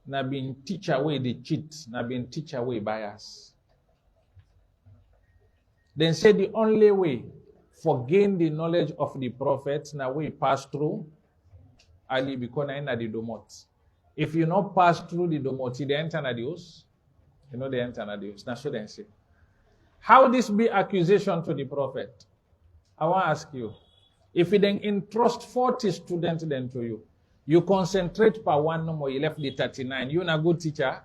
na been teach away the cheat, na been teach away bias. Then say the only way for gain the knowledge of the prophet, na way pass through Ali because na the domot. If you not pass through the domot, they enter na the house. You know they enter na the house. Now so then say. How this be accusation to the prophet? I want to ask you. If you then entrust 40 students then to you, you concentrate per one no more, you left the 39. You're not a good teacher.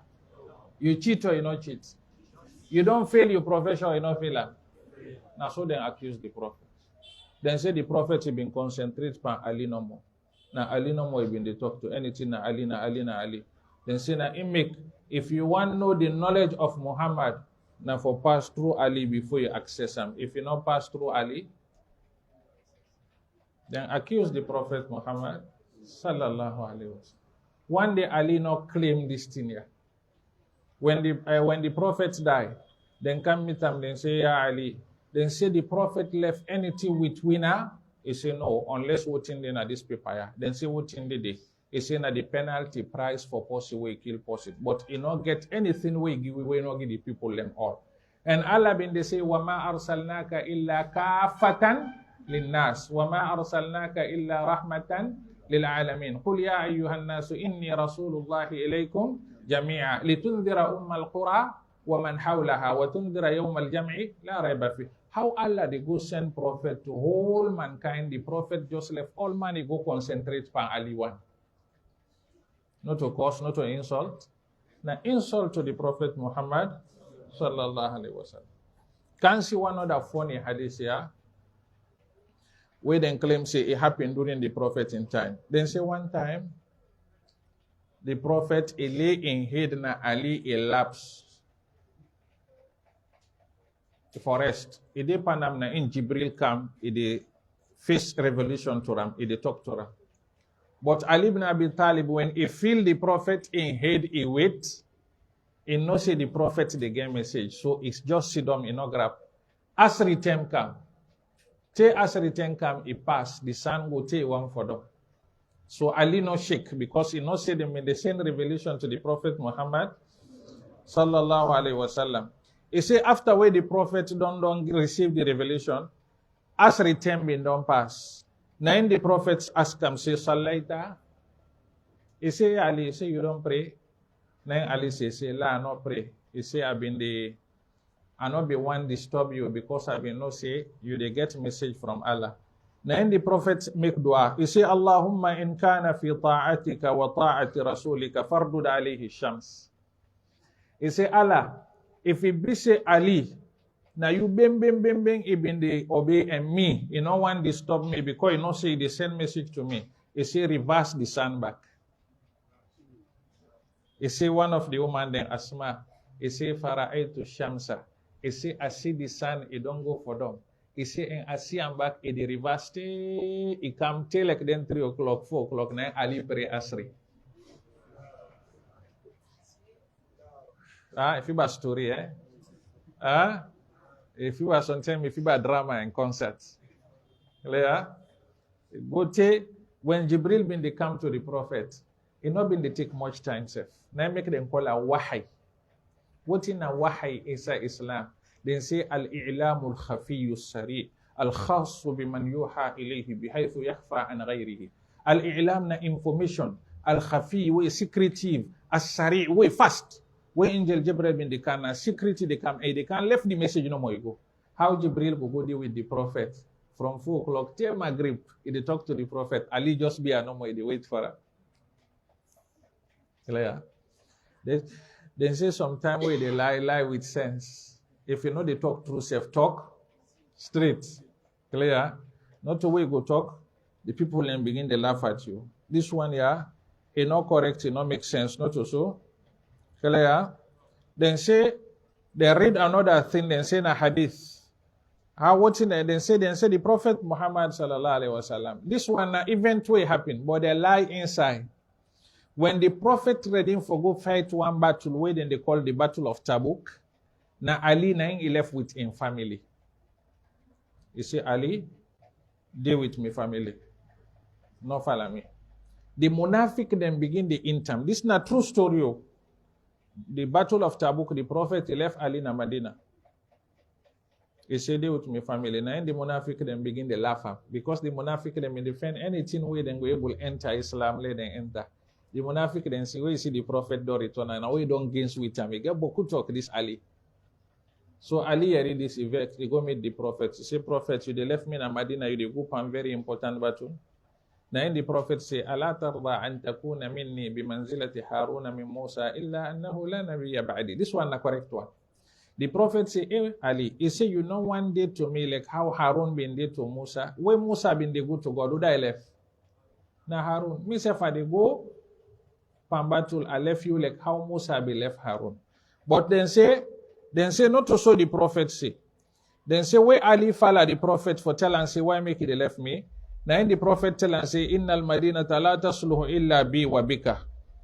You cheat or you not cheat. You don't fail your profession or you not fail. Now so then accuse the prophet. Then say the prophet has been concentrate per Ali no more. Now Ali no more been they talk to anything na Ali. Then say na him make If you want to know the knowledge of Muhammad, now for pass through Ali before you access him. If you not pass through Ali, then accuse the Prophet Muhammad sallallahu alaihi wasallam. One day Ali not claim this thing here. When the Prophet died, then come meet him, then say, Ya Ali. Then say the Prophet left anything with winner. He say no, unless what in this paper here. Then say what in the day. He say na the penalty price for person we kill person. But he not get anything we give, we not give the people them all. And Allah bin they say, وَمَا أَرْسَلْنَاكَ إِلَّا كَافَةً لِلنَّاسِ وَمَا أَرْسَلْنَاكَ إِلَّا رَحْمَةً لِلْعَالَمِينَ قُلْ يَا أَيُّهَا النَّاسُ إِنِّي رَسُولُ اللَّهِ إِلَيْكُمْ جَمِيعًا لِتُنذِرَ أُمَّ الْقُرَى وَمَنْ حَوْلَهَا وَتُنذِرَ يَوْمَ الْجَمْعِ لَا رَيْبَ فِيهِ. How Allah they go send prophet to whole mankind, the prophet just left all man, he go concentrate on Ali one. Not to cause, not to insult. Now insult to the Prophet Muhammad sallallahu alaihi wasallam. Can see one other funny hadith here, where then claim say it happened during the Prophet in time. Then say one time, the Prophet lay in head na Ali elapsed for rest. Ide panam na in Jibril come, ide face revelation to ram, ide talk to ram. But Ali ibn Abi Talib, when he feel the Prophet in head, he wait. He no say the Prophet the game message. So it's just sit down, he no grab. As return come. As return come, he pass. The sun go take one for them. So Ali no shake because he no say them in the same revelation to the Prophet Muhammad sallallahu alaihi wasallam. He say after where the Prophet don't receive the revelation, as return been don't pass. Now the prophets ask him, say, Sallaita. He say, Ali, he say, you don't pray. Now Ali say, La, I not pray. He say, I not be one disturb you because I been no say, you they get message from Allah. Now the prophets make dua. He say, Allahumma in kana fi ta'atika wa ta'ati rasulika fardud alayhi shams. He say, Allah, if it be say Ali, now you bang, even they obey and me, you no one disturb me because you no say they send message to me. He say reverse the sun back. He say one of the woman then Asma, he say fara'aytu shamsa. He say I see the sun, it don't go for them. He say and I see am back, it reverse it come till like then 3 o'clock, 4 o'clock, now Ali pray Asri. If you have story, if you are sometimes, if you have drama and concerts, clear? Go take when Jibril bin they come to the Prophet, it not been they take much time, sir. Now make them call a wahi. What in a wahi inside Islam? Then say al-i'lamul khafiyyu sari al-khassu biman yuha ilayhi bihaythu yakhfa an ghayrihi. Al-i'lam na information, al-khafi way secretive, as-sari way fast. When Angel Jibril bin the can security they come, they can left the message no more go. How Jibril go deal with the Prophet from 4 o'clock till Maghrib, they talk to the Prophet. Ali just be a no more, they wait for her. Clear? They say sometime where they lie with sense. If you know they talk true self, talk straight. Clear? Not the way you go talk, the people then begin to laugh at you. This one here, it not correct, it not make sense, not so. Clear? Then say they read another thing, then say in a hadith. How what's in it? Then say the Prophet Muhammad sallallahu alaihi wasallam. This one event will happen, but they lie inside. When the Prophet ready for go fight one battle, where then they call the Battle of Tabuk. Now Ali he left with him family. You see Ali, deal with me family. No follow me. The Munafiq then begin the interim. This is not true story. The Battle of Tabuk, the Prophet left Ali na Medina. He said, deal with my family. Now the Munafiq then begin to laugh up. Because the Munafiq then defend anything where then go able enter Islam, let them enter. The Munafiq then see where you see the Prophet do return and we don't gain with him. He get boku talk this Ali. So Ali read this event, he go meet the Prophet. He say, Prophet, you they left me na Medina, you they go on very important battle. Now the Prophet say, Ala tarda an takuna minni bimanzilati Haruna min Musa illa annahu la nabiyya ba'di. This one the correct one. The Prophet say, Ali, he say, you know one day to me like how Harun been there to Musa. When Musa been they go to God, who I left? Now Harun, me say for they go, Pambatul, I left you like how Musa be left Harun. But then say not to so the prophet say. Then say where Ali follow the prophet for tell and say why make it left me? Now in the prophet tell and say innal madinata la tasluhu illa bi wa bika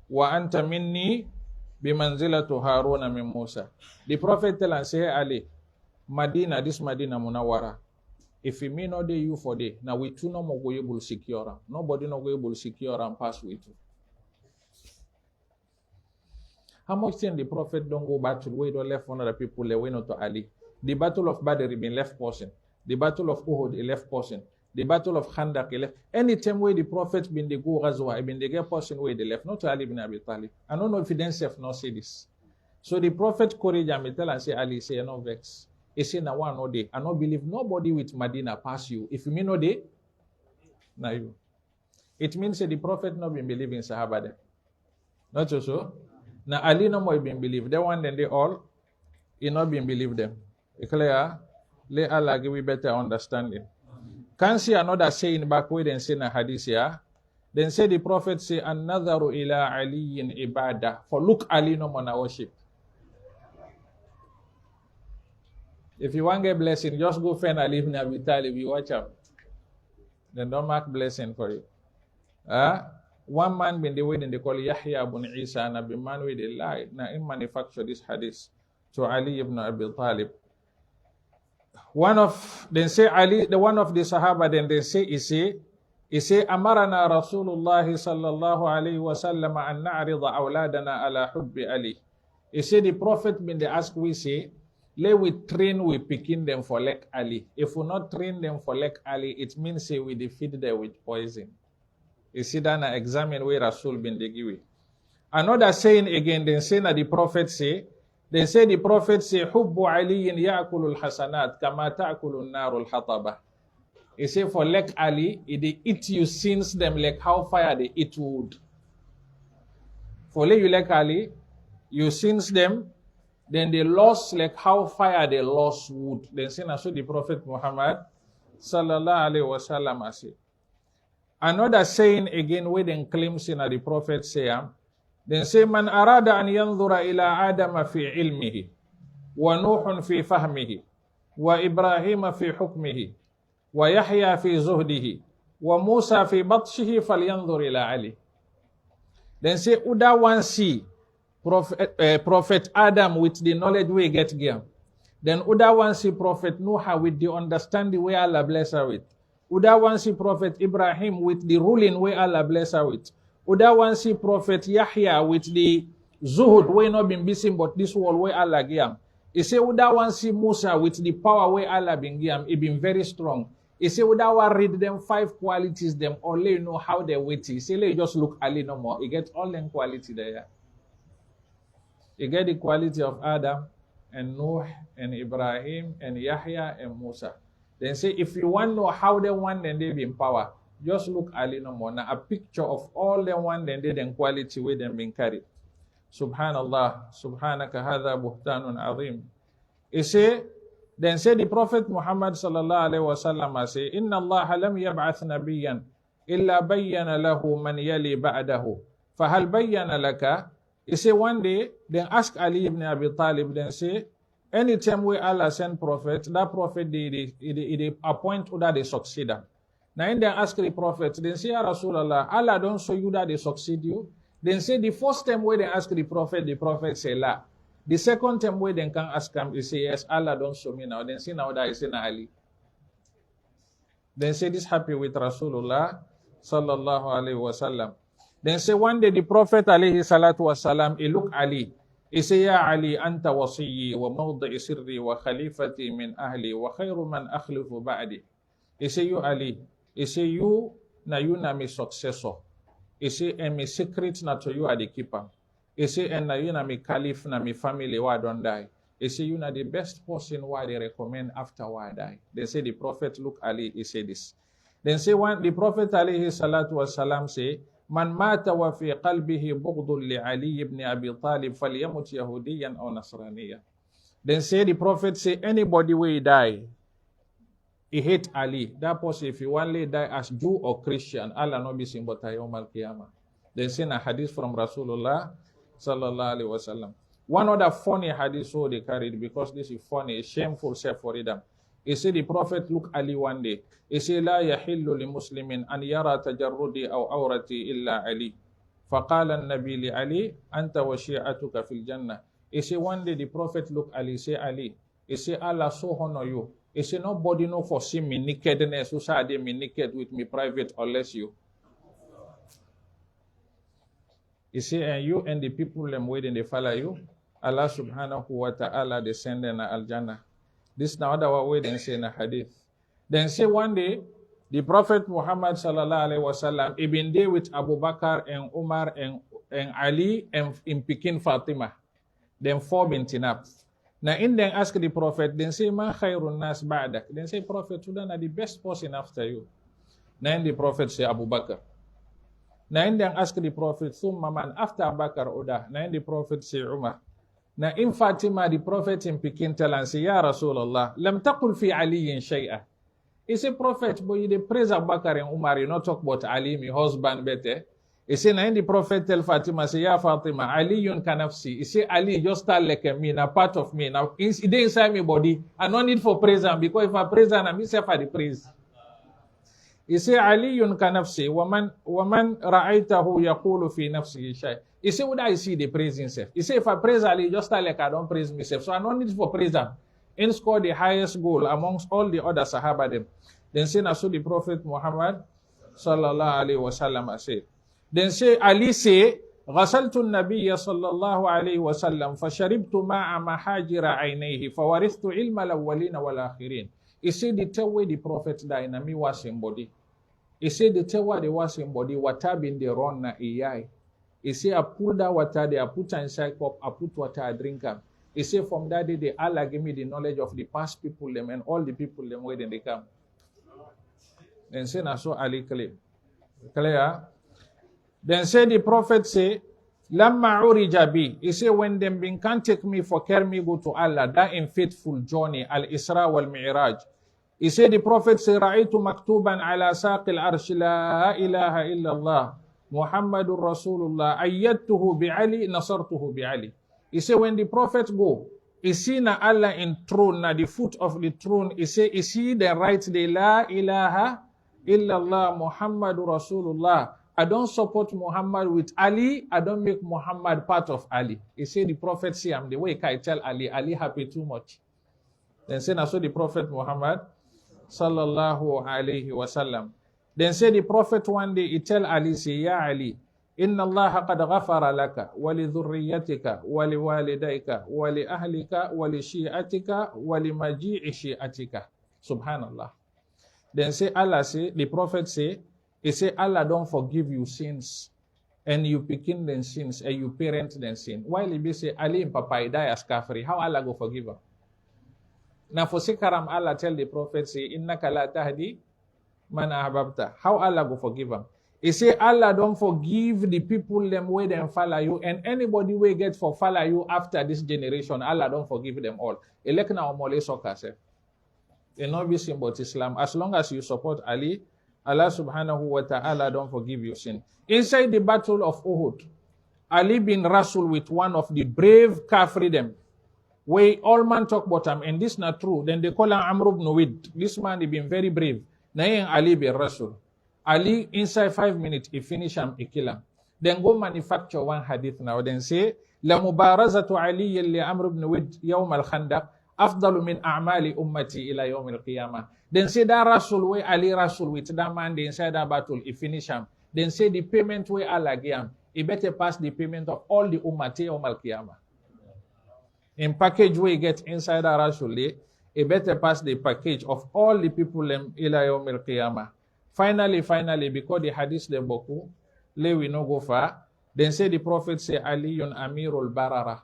wa anta minni bimanzilatu Haruna min Musa. The prophet tell and say Ali, Madina, this Madina Munawara. If we may not do you for day, now we too no more go able to secure. Nobody no go able to secure and pass with you. How much time the prophet don't go back to the way they left one of the people they went to Ali? The battle of Badr been left person. The battle of Uhud a left person. The battle of Khandaq a left. Any time where the prophet been the go Ghazwa, been the get person where they left, not to Ali ibn Abi Talib. I don't know if he themselves not say this. So the prophet courage and tell and say Ali say no vex. He say na one no day. I don't believe nobody with Medina pass you. If you mean no day, na you. It means that the prophet not been believing Sahaba then. Not so. Now Ali no more been believe. They one then they all, he not been believe them. Clear? Let Allah give you better understanding. Can see another saying back way then say na hadith here. Then say the prophet say an-nadharu ila aliyin ibadah. For look Ali no more na worship. If you want to get blessing, just go find Ali ibn Abi Talib, you watch out. Then don't mark blessing for you. One man been the way they call Yahya ibn Isa, and a man with a lie. Now in manufacture this hadith to Ali ibn Abi Talib. One of then say Ali, the one of the Sahaba, then they say he say Amarana Rasulullah sallallahu alayhi wa sallam an na'rida awladana ala hubbi Ali. He say the Prophet been they ask we say, let we train we picking them for like Ali. If we not train them for like Ali, it means say we defeat them with poison. You see that na examine where Rasul bin they give. Another saying again, then say na the Prophet say, they say the Prophet say, Hubbu aliyin ya'kulul hasanat kama ta'kulun narul hataba. He say for like Ali, they eat you sins them like how fire they eat wood. For like you like Ali, you sins them, then they lost like how fire they lost wood. Then say na so the Prophet Muhammad sallallahu alaihi wasallam say. Another saying again where then claims in the Prophet say, then say man arada an yanzura ila Adama fi ilmihi, wa Nuhun fi fahmihi, wa Ibrahim fi hukmihi, wa Yahya fi zuhdihi, wa Musa fi batshihi falyanzur ila Ali. Then say Uda one see Prophet Adam with the knowledge we get here. Then Uda one see Prophet Nuh with the understanding where Allah bless her with. Uda one see Prophet Ibrahim with the ruling where Allah bless her with. Uda one see Prophet Yahya with the zuhud where not been busy but this world where Allah give him. He say Uda one see Musa with the power where Allah been give him. He been very strong. He say Uda one read them 5 qualities them only know how they wait. He say let you just look Ali no more. He get all them quality there. You get the quality of Adam and Noah and Ibrahim and Yahya and Musa. Then say, if you want to know how they want, then they be in power, just look Ali no more. Now a picture of all them one, then they then quality with them being carried. Subhanallah, Subhanaka hadha buhtanun azim. He say, then say the Prophet Muhammad sallallahu alaihi wasallam say, Inna Allah lam yab'ath nabiyyan illa bayyana lahu man yali ba'dahu. Fahal bayyana laka? He say one day, then ask Ali ibn Abi Talib, then say, anytime where Allah send prophet, that prophet they appoint who that they succeed. Now in they ask the prophet, then say, Ya Rasulallah, Allah don't show you that they succeed you. Then say the first time where they ask the prophet say la. The second time where they can ask him, he say yes, Allah don't show me now. Then say now that is in Ali. Then say this happy with Rasulullah sallallahu alaihi wasallam. Then say one day the Prophet alayhi salatu wasalam, he look Ali. He say, Ya Ali, anta wasiyyi wa mawdi'i sirri wa khalifati min ahli wa khayru man akhlifu ba'di. He say, you Ali. He say, you na mi successor. He say, and mi secret na to you are the keeper. He say, and na you na mi caliph na mi family wa don't die. He say, you na the best person why they recommend after why I die. They say the Prophet look Ali, he say this. Then say one, the Prophet alayhi salatu wasalam say, Man mata wa fi qalbihi bughdun li Ali ibn Abi Talib falyamut yahudiyan aw nasraniyan. Then say the Prophet say anybody will die, he hate Ali. That person if you want to die as Jew or Christian, Allah no be symbol ta yawm al-qiyamah. They seen a hadith from Rasulullah sallallahu alaihi wasallam. One other funny hadith so they carried, because this is funny, it's shameful self for them. He said the Prophet looked Ali one day. He said, لا يحل لمسلم أن يرى تجردي أو عورتي إلا علي. فقال النبي لعلي أنت وشيعتك في الجنة. He said one day the Prophet looked Ali, say Ali. He said Allah so honor you. He said nobody know for see me nakedness, who said me naked with me private unless you. He said, and you and the people them waiting, they follow you. Allah subhanahu wa ta'ala they send them al-Jannah. This now other way they say in a hadith. Then say one day, the Prophet Muhammad sallallahu alaihi wasallam, he been there with Abu Bakr and Umar and Ali and in Pekin Fatima. Then 4 bintinab. Now in them ask the Prophet, then say, Ma khairun nas ba'dak. Then say, Prophet, Sudan are the best person after you. Now the Prophet say Abu Bakr. Now in them ask the Prophet, Thumma man after Abu Bakr Uda. Now the Prophet say Umar. Now in Fatima, the Prophet in Pekin tell and say, Ya Rasulullah, lam taqul fi aliyin shay'ah. He say, Prophet, but you praise Abu Bakr and Umar, you not talk about Ali, my husband better. He say, now the Prophet tell Fatima, say, Ya Fatima, Ali yun kanafsi. He say, Ali just start like me, na part of me. Now, he dey inside my body. I no need for praise him, because if I praise him, I myself I the praise. He say, Ali yun kanafsi, waman ra'aytahu yaqulu fi nafsihi shay. He say, would I see the praise himself? He say, if I praise Ali, just start like I don't praise myself. So I no need for praise him. And score the highest goal amongst all the other Sahaba them. Then say, so the Prophet Muhammad sallallahu alaihi wasallam say. Then say, Ali say, غسلت النبي صلى الله عليه وسلم فشربت ماء محاجر عينيه فورثت علم الأولين والآخرين. He said the tell way the Prophet died na me was in body. He said the tell way they was in body water been the run na iyai. He said I pull that water there, I put inside cup, I put water, I drink am. He said from that day Allah give me the knowledge of the past people them and all the people them where they come. Then say na so Ali clear. Then say the Prophet say, Lamma urija bi. He say when them been can't take me for carry me go to Allah, that in faithful journey, al-Isra wal-Mi'raj. He say the Prophet say, Ra'aytu maktuban ala saqil arsh la ilaha illallah, Muhammadur Rasulullah, ayyadtuhu bi Ali, nasartuhu bi Ali. He say when the Prophet go, he see na Allah in throne, na the foot of the throne, he say, he see the right the la ilaha illallah, Muhammadur Rasulullah. I don't support Muhammad with Ali. I don't make Muhammad part of Ali. He said the Prophet say, I'm the way I tell Ali. Ali happy too much. Then say, I saw the Prophet Muhammad sallallahu alayhi wasallam. Then say the Prophet one day, he tell Ali, say, Ya Ali, Inna Allah qad ghafara laka, wa li dhurriyatika, wa li walidayka, wa li ahlika, wa li shi'atika, wa li maji'i shi'atika. Subhanallah. Then say Allah say, the Prophet say, he say, Allah don't forgive you sins, and you picking them sins, and you parent them sin. While he be say, Ali and Papa he die as kafiri, how Allah go forgive him? Now for Sikaram, Allah tell the Prophet, say, Innaka la tahdi man ahbabta. How Allah go forgive him? He say, Allah don't forgive the people them way them follow you, and anybody way get for follow you after this generation, Allah don't forgive them all. Elekna omole soka se. It not be seen about Islam. As long as you support Ali, Allah subhanahu wa ta'ala don't forgive your sin. Inside the battle of Uhud, Ali bin Rasul with one of the brave kafir them, where all man talk about him, and this not true. Then they call him Amr ibn Wid. This man he been very brave. Now Ali bin Rasul. Ali inside 5 minutes he finish him, he kill him. Then go manufacture one hadith now. Then say, La mubarazatu Ali li Amr ibn Wid yawm al-Khandaq afdalu min a'mali ummati ila yawm al-Qiyamah. Then say that Rasul way Ali Rasul with that man they inside that battle, he finish him. Then say the payment way Allah give him, he better pass the payment of all the ummati yawm al-Qiyamah. In package way get inside that Rasul, he better pass the package of all the people ila yawm al-Qiyamah. Finally, because the hadith de boku, we no go far. Then say the Prophet say Ali yun Amirul Barara,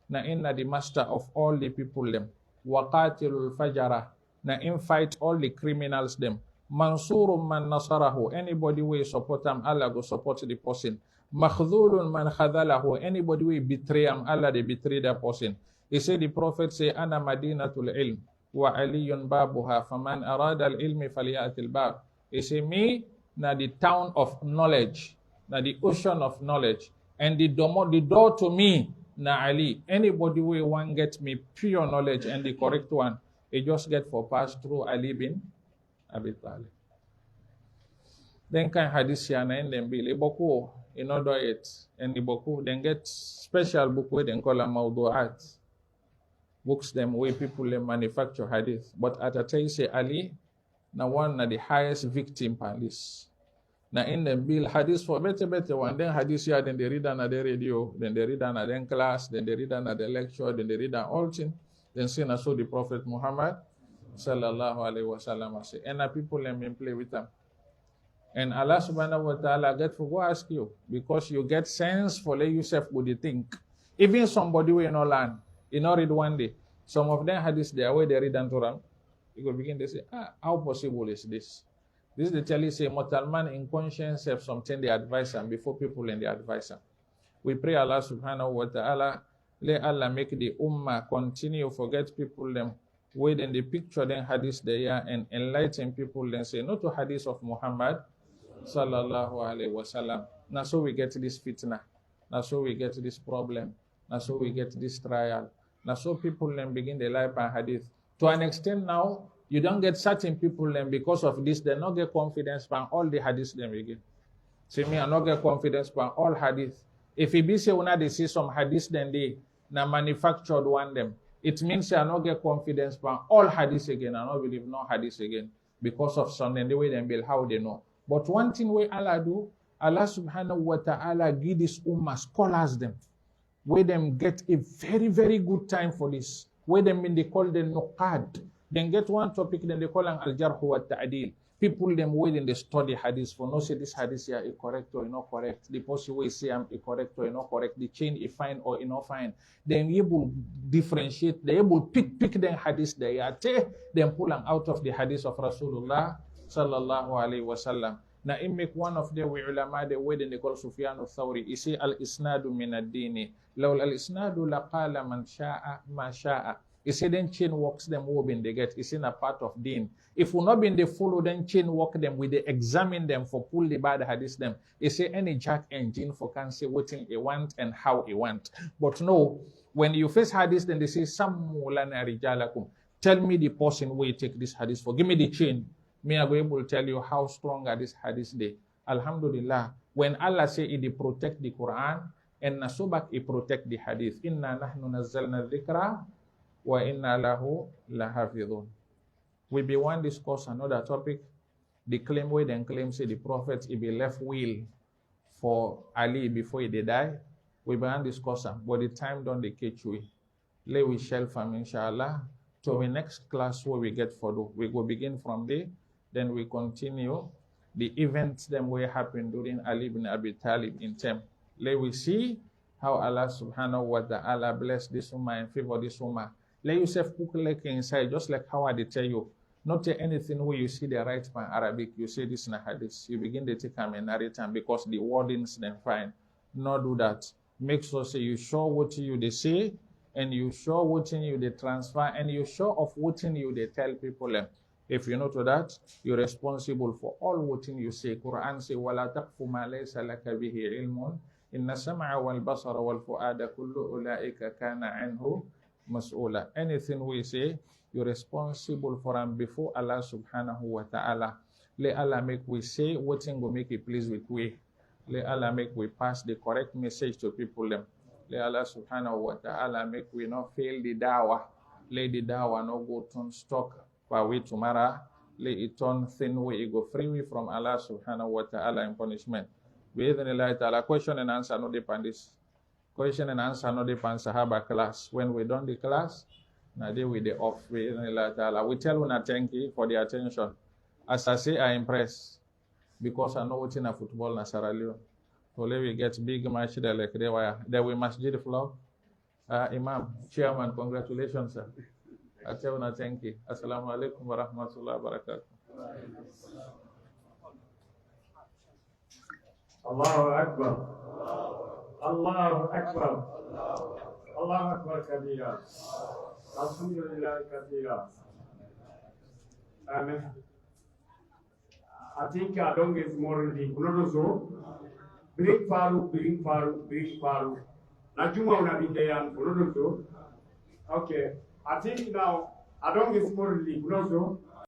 na inna the master of all the people them. Waqatilul Fajara, na in fight all the criminals them. Mansurum man nasarahu, anybody will support him, Allah go support the person. Makhdhulun man khadalahu, anybody will betray him, Allah they betray that person. He said the Prophet say, Ana madinatul ilm, wa aliyun babuha, faman arada al ilmi faliyatil bab. He say me, na the town of knowledge. Now the ocean of knowledge. And the door to me, na Ali. Anybody who want get me pure knowledge and the correct one, he just get for pass through Ali bin Abi Talib. Then kan hadith yana in them bill. Iboku, in order it, and Iboku, then get special book where they call them mawdu'at. Books them where people they manufacture hadith. But at a time say Ali, na one na the highest victim on this. Na in them bill hadith for better one. Then hadith here, then they read on the radio, then they read on the class, then they read on the lecture, then they read on all things. Then say na so the Prophet Muhammad sallallahu alaihi wasallam say. And the people let me play with them. And Allah subhanahu wa ta'ala get for go ask you because you get sense for let yourself what you think. Even somebody will not learn, you not read one day. Some of them hadith there where they read on Quran. You go begin to say, how possible is this? This is the tell you say mortal man in conscience have something they advise him before people in the advise him. We pray Allah subhanahu wa ta'ala, let Allah make the ummah continue forget people them wait in the picture then hadith there and enlighten people then say not to hadith of Muhammad sallallahu alaihi wasallam. Now so we get this fitna. Now so we get this problem. Now so we get this trial. Now so people then begin their life by hadith. To an extent now, you don't get certain people then because of this, they not get confidence by all the hadiths them again. See me, I not get confidence by all hadith. If it be say when they see some hadiths then they na manufactured one them, it means I not get confidence by all hadiths again. I not believe no hadiths again because of some and the way they build how they know. But one thing where Allah do, Allah subhanahu wa ta'ala give this ummah scholars them, where them get a very, very good time for this. Where them mean they call them nuqad. Then get one topic, then they call them al-jarh wa ta'dil. People them waiting they study hadith for no say this hadith here is correct or not correct. The person will say I'm correct or not correct. The chain is fine or not fine. Then able differentiate. They able pick them hadith they are then pull them out of the hadith of Rasulullah sallallahu alaihi wasallam. Now, in make one of the ulama the way they call Sufyan al-Thawri. He say al-isnadu min ad-dini. Law al-isnadu laqala man sha'a ma sha'a. He say then chain works them woven they get. It's in a part of deen. If we not been they follow then chain work them, we they examine them for pull the bad hadith them. He say any jack engine for can say what thing he want and how he want. But no, when you face hadith, then they say sammu lana rijalakum. Tell me the person where you take this hadith for. Give me the chain. Me I go able to tell you how strong are this hadith day. Alhamdulillah. When Allah say he protect the Quran and nasubak he protect the hadith. Inna nahnu nazzalna dhikra wa inna lahu lahafidhun. We be one discuss another topic. The claim where then claim say the prophet he be left will for Ali before he die. We be one discuss but the time don't they catch we. Let we shelf him inshallah. So the next class where we get for do. We go begin from there. Then we continue the events that will happen during Ali ibn Abi Talib in Tem. Let we see how Allah subhanahu wa ta'ala bless this ummah and favor this ummah. Let yourself put like inside, just like how I tell you. Not take anything where you see the right from Arabic, you say this in a hadith. You begin to take them and narrate them because the wordings then fine. Not do that. Make sure say you sure what you they say and you sure what you they transfer and you sure of what you they tell people. If you know to that, you're responsible for all what you say. Quran say, وَلَا تَقْفُ مَا لَيْسَ لَكَ بِهِ عِلْمٌ إِنَّ السَّمْعَ وَالْبَصَرَ وَالْفُؤَادَ كُلُّ أُولَٰئِكَ كَانَ عَنْهُ مَسْئُولًا. Anything we say, you're responsible for them before Allah subhanahu wa ta'ala. Let Allah make we say what thing will make it please with we. Let Allah make we pass the correct message to people them. Let Allah subhanahu wa ta'ala make we not fail the dawah. Let the dawah not go turn stock. We tomorrow, let it turn thin way, it go free way from Allah subhanahu wa ta'ala in punishment. Question and answer no depend this. Question and answer no depend Sahaba class. When we done the class, now they we the off. We tell you thank you for the attention. As I say, I impressed because I know what's in a football na Sierra Leone. So let we get big match there like they were. There we masjid floor. Imam, Chairman, congratulations, sir. I tell you thank you. Assalamu alaikum wa rahmatullahi wa barakatuh. Allahu Akbar. Allahu Akbar. Allahu Akbar kabira. Alhamdulillah kabira. Amen. I think I don't get more in the Kunodozo. bring Faru. Najuma una bindayan, okay. I think now, I don't get more relief, also.